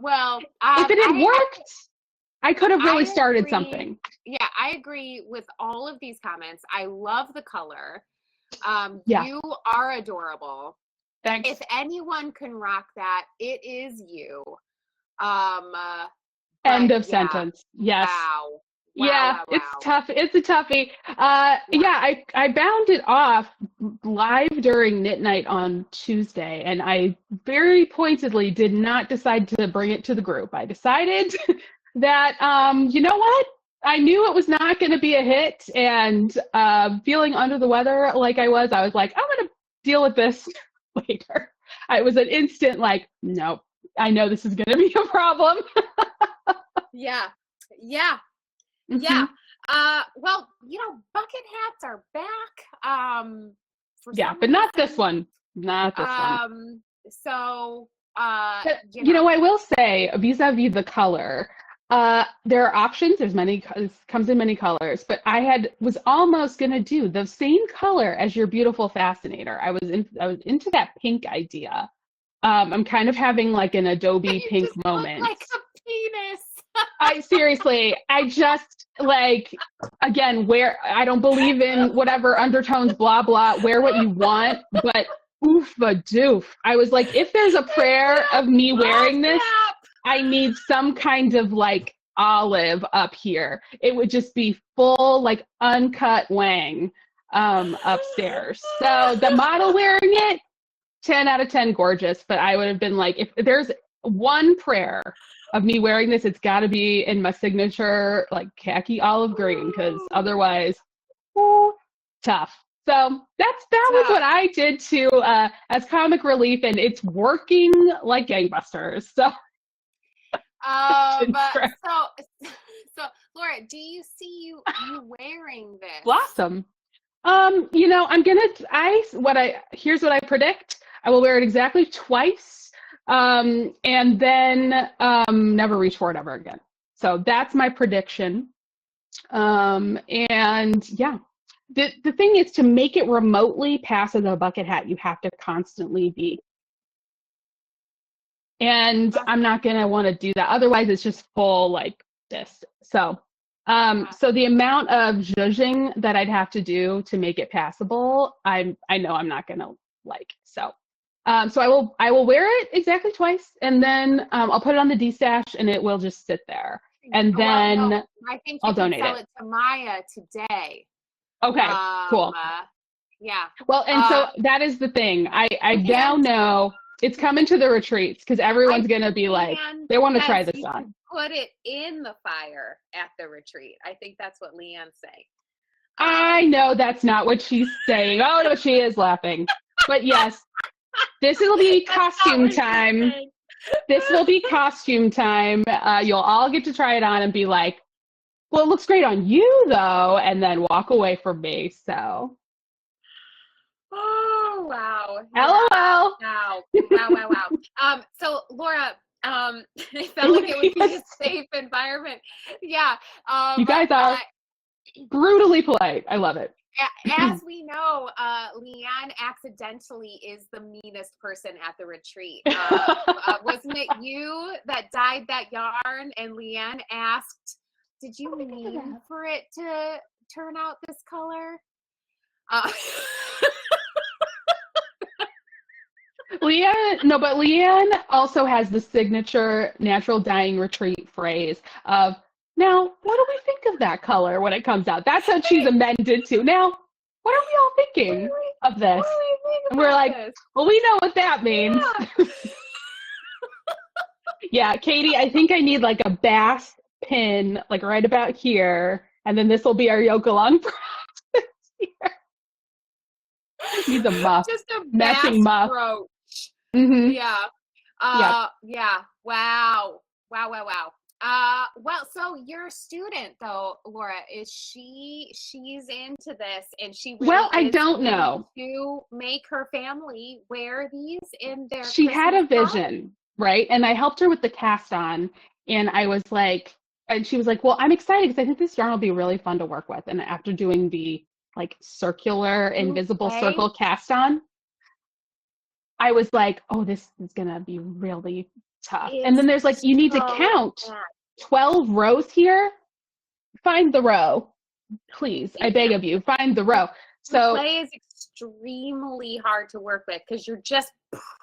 Well, if it had worked, I could have really started something. Yeah, I agree with all of these comments. I love the color. You are adorable. Thanks. If anyone can rock that, it is you. End of sentence. Yes. Wow. Wow. It's tough. It's a toughie. I bound it off live during Knit Night on Tuesday, and I very pointedly did not decide to bring it to the group. I decided that, you know what? I knew it was not going to be a hit, and feeling under the weather like I was like, I'm going to deal with this later. It was an instant like, nope, I know this is going to be a problem. Yeah. Mm-hmm. Yeah. Well, bucket hats are back. But not this one. Not this one. So, I will say, vis-a-vis the color, there are options. It comes in many colors, but I was almost going to do the same color as your beautiful fascinator. I was into that pink idea. I'm kind of having like an Adobe pink moment. Like a penis. I just like, again, I don't believe in whatever undertones, blah, blah, wear what you want, but oof-a-doof. I was like, if there's a prayer of me wearing this, I need some kind of like olive up here. It would just be full, like uncut wang upstairs. So the model wearing it, 10 out of 10 gorgeous, but I would have been like, if there's one prayer of me wearing this, it's got to be in my signature like khaki olive green, because otherwise, tough. So that was what I did to as comic relief, and it's working like gangbusters. So, so Laura, do you see you wearing this? Blossom. Here's what I predict. I will wear it exactly twice. And then never reach for it ever again. So that's my prediction. And yeah, the thing is, to make it remotely pass as a bucket hat, you have to constantly be. And I'm not going to want to do that. Otherwise, it's just full like this. So, so the amount of zhuzhing that I'd have to do to make it passable, I know I'm not gonna like. So, so I will wear it exactly twice, and then I'll put it on the D-stash, and it will just sit there, and then no, I think you I'll can donate sell it. it to Maya today. Okay, cool. Yeah. Well, and so that is the thing. I now know it's coming to the retreats because everyone's gonna be like, they want to try this on. Put it in the fire at the retreat. I think that's what Leanne's saying. I know that's not what she's saying. Oh no, she is laughing. But yes, this will be costume time. This will be costume time. You'll all get to try it on and be like, well, it looks great on you though, and then walk away from me. So. Oh wow. LOL. Wow. So Laura, it felt like it would be a safe environment. Yeah. You guys are brutally polite. I love it. As we know, Leanne accidentally is the meanest person at the retreat. Wasn't it you that dyed that yarn and Leanne asked, did you mean for it to turn out this color? Leanne also has the signature natural dyeing retreat phrase of, now, what do we think of that color when it comes out? That's what she's amended to. Now, what are we all thinking of this? And we're like, well, we know what that means. Yeah. Yeah, Katie, I think I need like a bass pin, like right about here. And then this will be our yoke along practice here. Needs a muff. Just a matching muff. brooch. Mm-hmm. Yeah. Yeah. Wow. Well, so your student though, Laura, she's into this and she really I don't know. To make her family wear these in their She Christmas had a vision, time. right? And I helped her with the cast on, and I was like, and she was like, well, I'm excited because I think this yarn will be really fun to work with. And after doing the like circular invisible circle cast on, I was like, oh, this is gonna be really tough. And then there's like, you need to count 12 rows here. Find the row, please. I beg of you, find the row. So clay is extremely hard to work with because you're just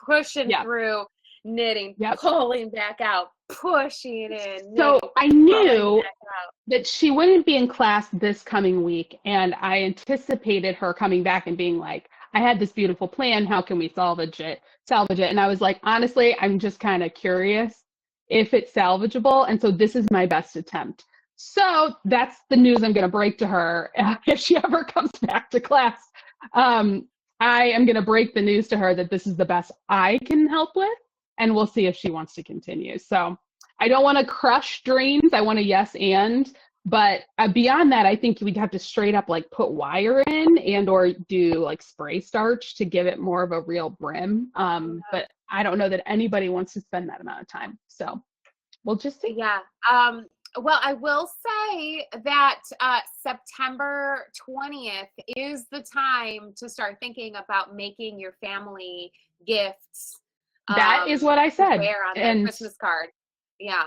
pushing through, knitting, pulling back out, pushing in. So I knew that she wouldn't be in class this coming week, and I anticipated her coming back and being like, I had this beautiful plan. How can we salvage it? And I was like, honestly, I'm just kind of curious if it's salvageable. And so this is my best attempt. So that's the news I'm going to break to her if she ever comes back to class. I am going to break the news to her that this is the best I can help with, and we'll see if she wants to continue. So I don't want to crush dreams. I want to yes and. But beyond that, I think we'd have to straight up like put wire in and or do like spray starch to give it more of a real brim. But I don't know that anybody wants to spend that amount of time. So we'll just see. Yeah. Well, I will say that September 20th is the time to start thinking about making your family gifts. That is what I said. Wear on their Christmas card. Yeah.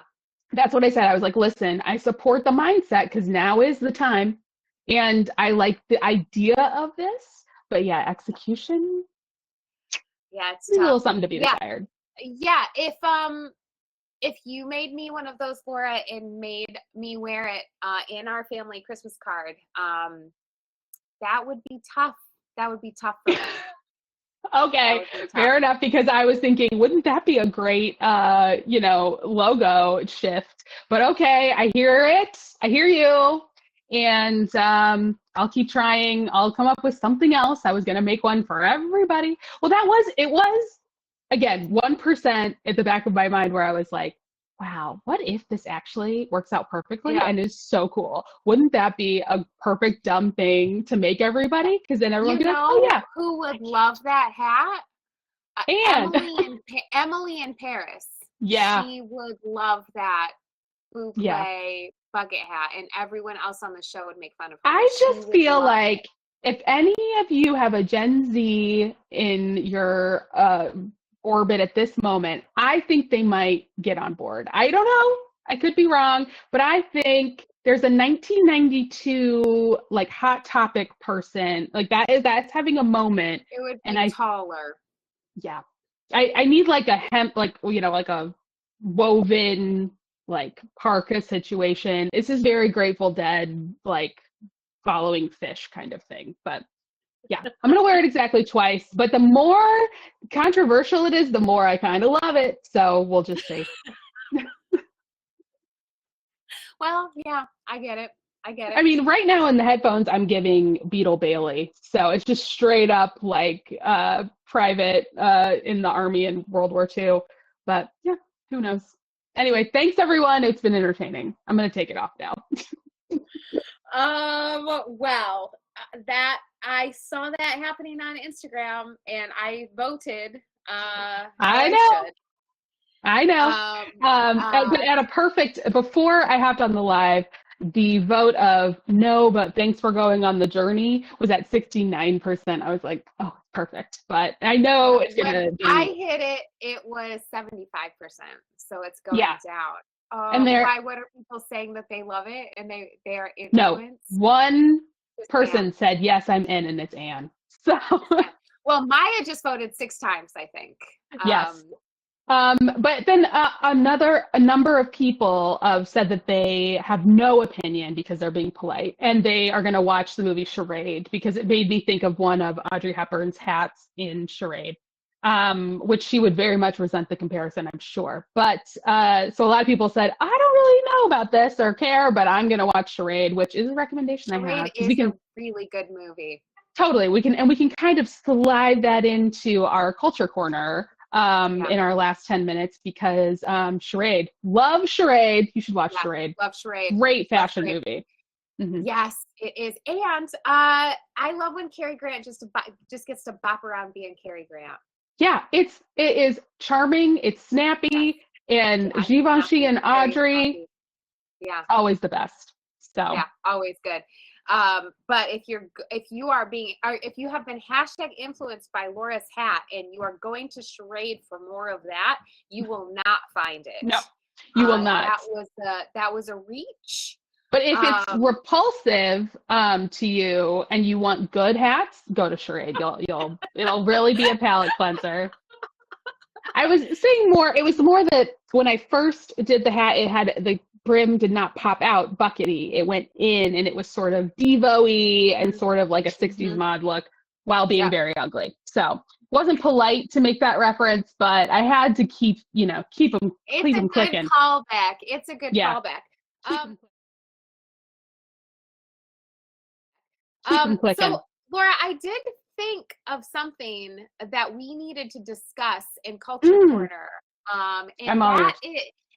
That's what I said. I was like, listen, I support the mindset because now is the time. And I like the idea of this. But yeah, execution. Yeah, it's a little something to be desired. Yeah. If you made me one of those, Laura, and made me wear it in our family Christmas card, that would be tough. That would be tough for me. Okay, fair enough, because I was thinking, wouldn't that be a great, logo shift? But okay, I hear it. I hear you. And I'll keep trying. I'll come up with something else. I was going to make one for everybody. Well, it was, again, 1% at the back of my mind where I was like, wow, what if this actually works out perfectly and is so cool? Wouldn't that be a perfect dumb thing to make everybody? Because then everyone would be like, oh yeah. Who would love that hat? And Emily in Paris. Yeah. She would love that boucle bucket hat, and everyone else on the show would make fun of her. I just feel like if any of you have a Gen Z in your orbit at this moment, I think they might get on board. I don't know. I could be wrong, but I think there's a 1992 like Hot Topic person like that's having a moment, It would and be taller. yeah, I need like a hemp like like a woven like parka situation. This is very Grateful Dead like following Fish kind of thing, but yeah, I'm gonna wear it exactly twice. But the more controversial it is, the more I kind of love it. So we'll just see. Well, yeah, I get it. I get I it. mean, right now in the headphones, I'm giving Beetle Bailey. So it's just straight up like private in the army in World War II. But yeah, who knows? Anyway, thanks everyone. It's been entertaining. I'm going to take it off now. Well, that I saw that happening on Instagram, and I voted. I know. I know. But at a perfect, before I hopped on the live, the vote of no, but thanks for going on the journey was at 69%. I was like, oh, perfect. But I know it's going to be. I hit it, it was 75%. So it's going down. And why? What are people saying that they love it and they are influenced? No, one person said, yes, I'm in, and it's Anne. So. Well, Maya just voted 6 times, I think. Yes. But then a number of people said that they have no opinion because they're being polite, and they are going to watch the movie Charade because it made me think of one of Audrey Hepburn's hats in Charade, which she would very much resent the comparison, I'm sure. But so a lot of people said, I don't really know about this or care, but I'm going to watch Charade, which is a recommendation I have. Charade is a really good movie. Totally. We can kind of slide that into our culture corner in our last 10 minutes because Charade. Love Charade. You should watch Charade. Love Charade. Great fashion movie. Mm-hmm. Yes, it is. And I love when Cary Grant just gets to bop around being Cary Grant. Yeah, it is charming, it's snappy, and Givenchy and Audrey, always the best. So yeah, always good. But if you have been hashtag influenced by Laura's hat and you are going to Charade for more of that, you will not find it. No, you will not. That was a reach. But if it's repulsive to you and you want good hats, go to Charade. It'll really be a palate cleanser. I was saying more. It was more that when I first did the hat, it had the brim did not pop out buckety. It went in, and it was sort of Devo-y and sort of like a 60s mod look while being very ugly. So wasn't polite to make that reference, but I had to keep them clicking. It's a good callback. It's a good callback. So Laura, I did think of something that we needed to discuss in Culture Corner.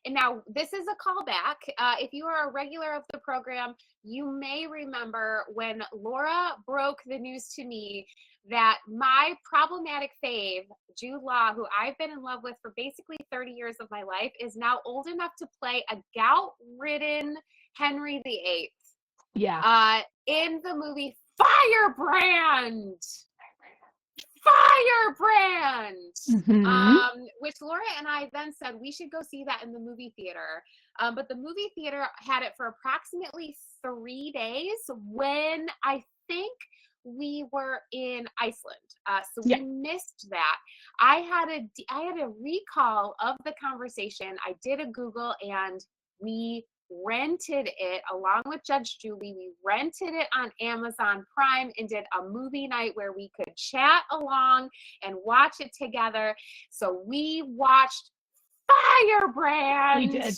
And now this is a callback. If you are a regular of the program, you may remember when Laura broke the news to me that my problematic fave, Jude Law, who I've been in love with for basically 30 years of my life, is now old enough to play a gout-ridden Henry VIII. Yeah. In the movie Firebrand. Firebrand, which Laura and I then said we should go see that in the movie theater. But the movie theater had it for approximately 3 days when I think we were in Iceland. So we missed that. I had a recall of the conversation. I did a Google and we rented it along with Judge Julie. We rented it on Amazon Prime and did a movie night where we could chat along and watch it together. So we watched Firebrand. We did.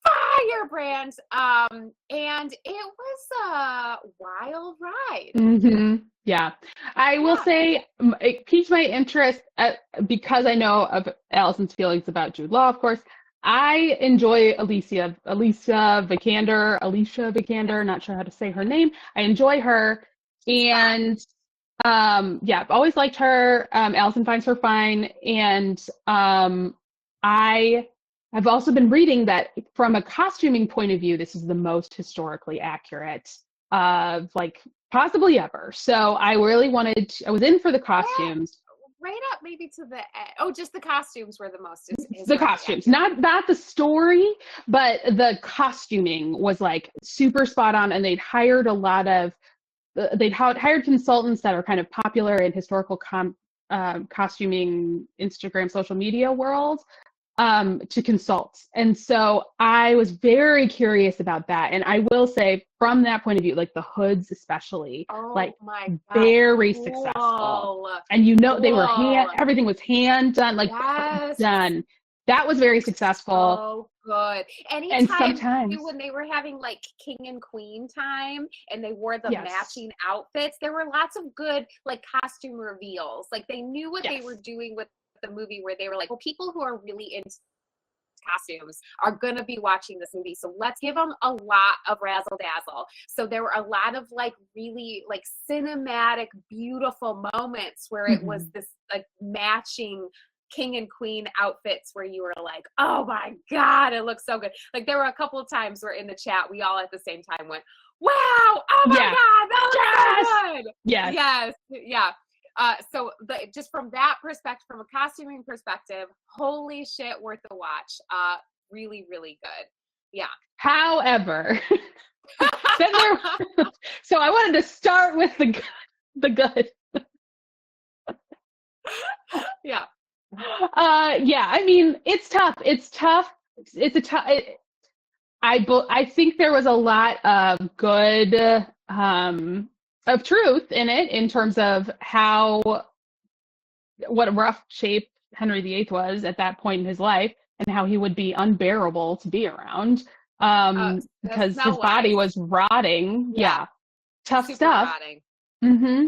Firebrand. And it was a wild ride. Yeah. I will say it piqued my interest because I know of Allison's feelings about Jude Law, of course. I enjoy Alicia Vikander, not sure how to say her name. I enjoy her. And I've always liked her. Allison finds her fine. And I have also been reading that from a costuming point of view, this is the most historically accurate of like possibly ever. So I really I was in for the costumes. right up maybe to the end. Oh, just the costumes were the most. The costumes, not the story, but the costuming was like super spot on, and they'd hired a lot of hired consultants that are kind of popular in historical costuming Instagram social media world to consult. And so I was very curious about that. And I will say from that point of view, like the hoods especially, Oh my God. very Cool. successful. And you know, they were everything was hand done, like done. That was very successful. So good. Anytime and sometimes when they were having like king and queen time and they wore the matching outfits, there were lots of good like costume reveals. Like they knew what they were doing with the movie, where they were like, well, people who are really into costumes are going to be watching this movie, so let's give them a lot of razzle dazzle. So there were a lot of like really like cinematic beautiful moments where it was this like matching king and queen outfits where you were like, oh my God, it looks so good. Like there were a couple of times where in the chat we all at the same time went, wow, oh my God, that looks so good. Yeah. So just from that perspective, from a costuming perspective, holy shit, worth the watch. Really, really good. Yeah. However, so I wanted to start with the good. Yeah. I mean, it's tough. I think there was a lot of good, of truth in it, in terms of what a rough shape Henry VIII was at that point in his life, and how he would be unbearable to be around, because his body was rotting. Yeah. Tough super stuff. Rotting.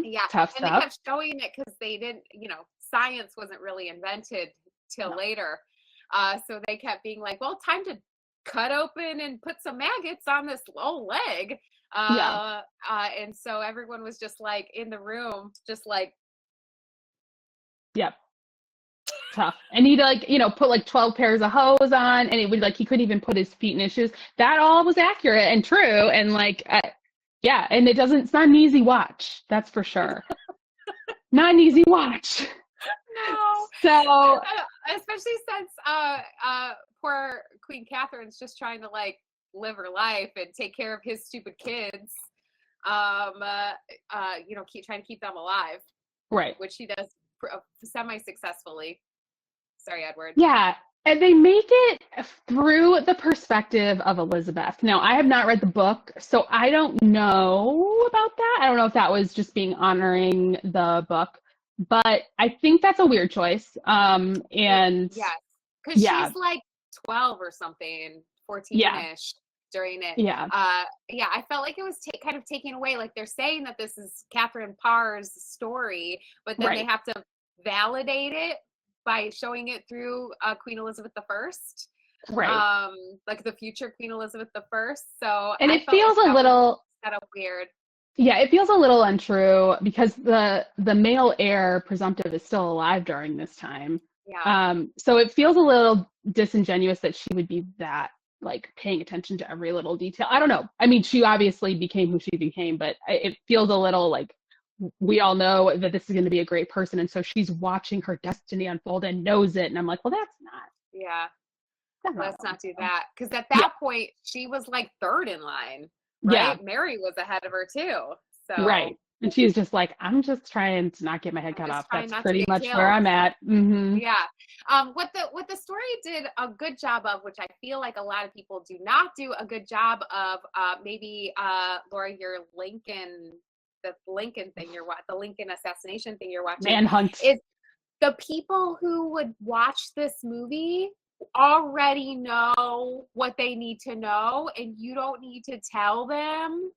Yeah. Tough stuff. And they kept showing it because they didn't, science wasn't really invented till later. So they kept being like, well, time to cut open and put some maggots on this old leg. And so everyone was just like in the room, just like, yep. Tough. And he'd like, put like 12 pairs of hose on, and it would like, he couldn't even put his feet in his shoes. That all was accurate and true. And like, and it's not an easy watch. That's for sure. Not an easy watch. No. So, especially since poor Queen Catherine's just trying to like live her life and take care of his stupid kids. Keep trying to keep them alive. Right. Which he does semi-successfully. Sorry, Edward. Yeah. And they make it through the perspective of Elizabeth. Now, I have not read the book, so I don't know about that. I don't know if that was just being honoring the book, but I think that's a weird choice. And yes, because she's like 12 or something, 14-ish during it. I felt like it was kind of taking away. Like they're saying that this is Catherine Parr's story, but then they have to validate it by showing it through Queen Elizabeth I, like the future Queen Elizabeth I. So and it feels a little kind of weird. Yeah, it feels a little untrue because the male heir presumptive is still alive during this time. Yeah. So it feels a little disingenuous that she would be that like paying attention to every little detail. I don't know. I mean, she obviously became who she became, but it feels a little like we all know that this is going to be a great person, and so she's watching her destiny unfold and knows it. And I'm like, well, that's not. Yeah. Let's not do that, because at that point she was like third in line. Right? Yeah. Mary was ahead of her too. So right. And she's just like, I'm just trying to not get my head cut off. That's pretty much where I'm at. Mm-hmm. Yeah. What the story did a good job of, which I feel like a lot of people do not do a good job of, maybe Laura, the Lincoln assassination thing you're watching. Manhunt. Is the people who would watch this movie already know what they need to know, and you don't need to tell them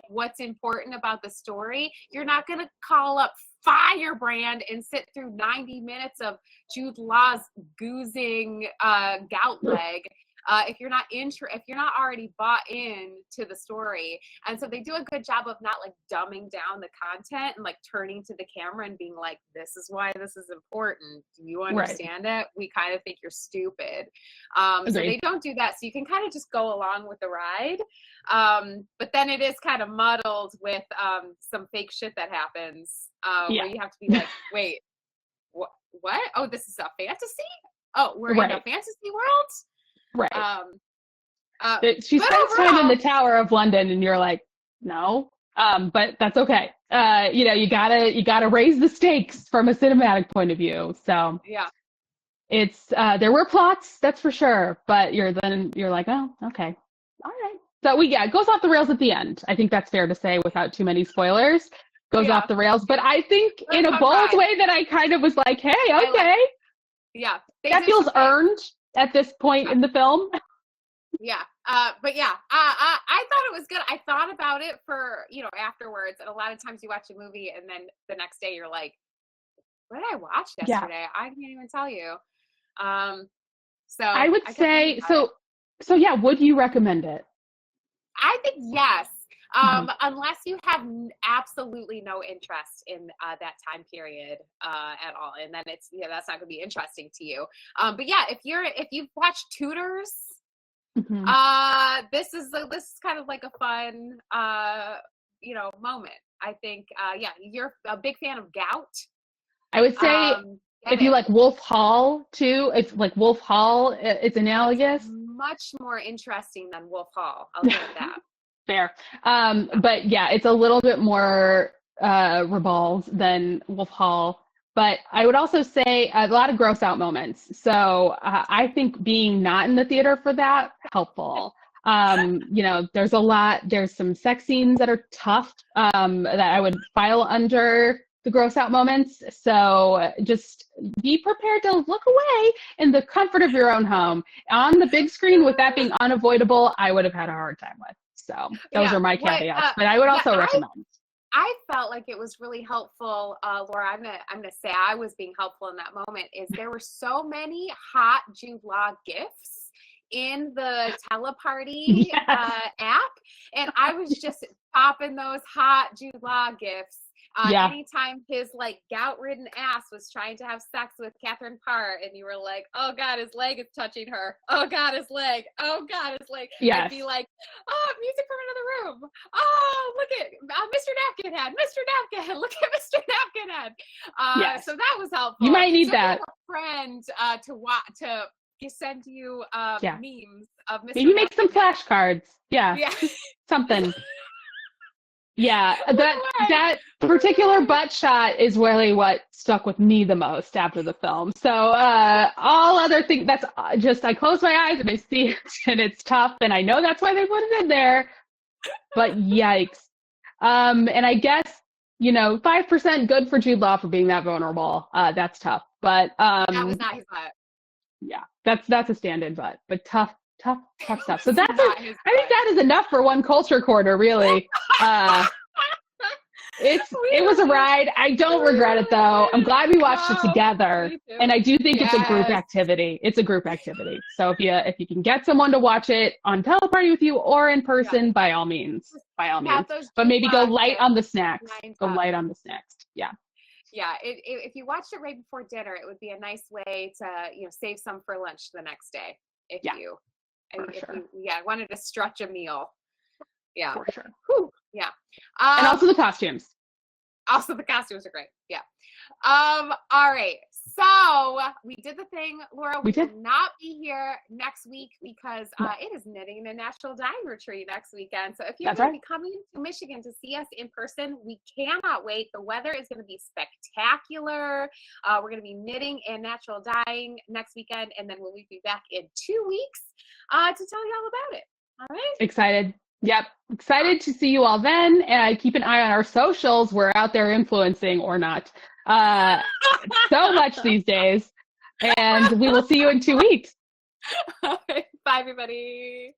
what's important about the story. You're not going to call up FIREBRAND and sit through 90 minutes of Jude Law's goozing gout leg if you're not already bought in to the story. And so they do a good job of not like dumbing down the content and like turning to the camera and being like, this is why this is important. Do you understand it? We kind of think you're stupid. So they don't do that. So you can kind of just go along with the ride. But then it is kind of muddled with some fake shit that happens where you have to be like, wait, what? Oh, this is a fantasy? Oh, we're in a fantasy world? Right. She spends time in the Tower of London and you're like, no. But that's okay. You gotta raise the stakes from a cinematic point of view. So yeah, it's there were plots, that's for sure. But you're like, oh, okay, all right. So it goes off the rails at the end. I think that's fair to say without too many spoilers. Goes off the rails, but I think in a bold way that I kind of was like, hey, okay, that feels earned at this point in the film. Yeah. But yeah, I thought it was good. I thought about it for, afterwards. And a lot of times you watch a movie and then the next day you're like, what did I watch yesterday? Yeah. I can't even tell you. So I would say, so yeah, would you recommend it? I think yes. Unless you have absolutely no interest in that time period at all. And then it's, that's not going to be interesting to you. But yeah, if you've watched Tudors, this is kind of like a fun, moment. I think, you're a big fan of Gout. I would say if you like Wolf Hall too, it's like Wolf Hall, it's analogous. It's much more interesting than Wolf Hall. I'll give it that. Fair. But yeah, it's a little bit more revolved than Wolf Hall. But I would also say a lot of gross out moments. So I think being not in the theater for that, helpful. There's some sex scenes that are tough that I would file under the gross out moments. So just be prepared to look away in the comfort of your own home. On the big screen, with that being unavoidable, I would have had a hard time with. So those are my caveats. But I would also recommend. I felt like it was really helpful, Laura. I'm gonna say I was being helpful in that moment. Is there were so many hot Jude Law gifts in the Teleparty app, and I was just popping those hot Jude Law gifts. Anytime his gout-ridden ass was trying to have sex with Catherine Parr, and you were like, "Oh God, his leg is touching her. Oh God, his leg. Oh God, his leg." Yes. I'd be like, "Oh, music from another room. Oh, look at Mr. Napkin Head. Mr. Napkin. Look at Mr. Napkin Head." So that was helpful. You might need that. A friend to send you memes of Mr. Maybe make some flashcards. Yeah. Something. Yeah, that particular butt shot is really what stuck with me the most after the film. So all other things, that's just, I close my eyes and I see it and it's tough and I know that's why they put it in there, but yikes. And I guess, 5% good for Jude Law for being that vulnerable. That's tough, but that was not his butt. Yeah, that's a stand-in butt, but tough stuff. So I think that is enough for one culture corner, really. It was a ride. I don't regret it though. I'm glad we watched it together, and I do think it's a group activity. It's a group activity. So if you can get someone to watch it on Teleparty with you or in person, by all means. But maybe go light on the snacks. Yeah. Yeah, if you watched it right before dinner, it would be a nice way to save some for lunch the next day. If you wanted to stretch a meal. Yeah. For sure. Whew. Yeah. And also the costumes. Also the costumes are great. Yeah. All right. So we did the thing, Laura. We will not be here next week because it is Knitting and National Dyeing Retreat next weekend. So if you're going to be coming to Michigan to see us in person, we cannot wait. The weather is going to be spectacular. We're going to be knitting and natural dyeing next weekend, and then we'll be back in 2 weeks to tell you all about it. All right. Excited. Yep. Excited to see you all then. And keep an eye on our socials. We're out there influencing or not. So much these days. And we will see you in 2 weeks. Bye, everybody.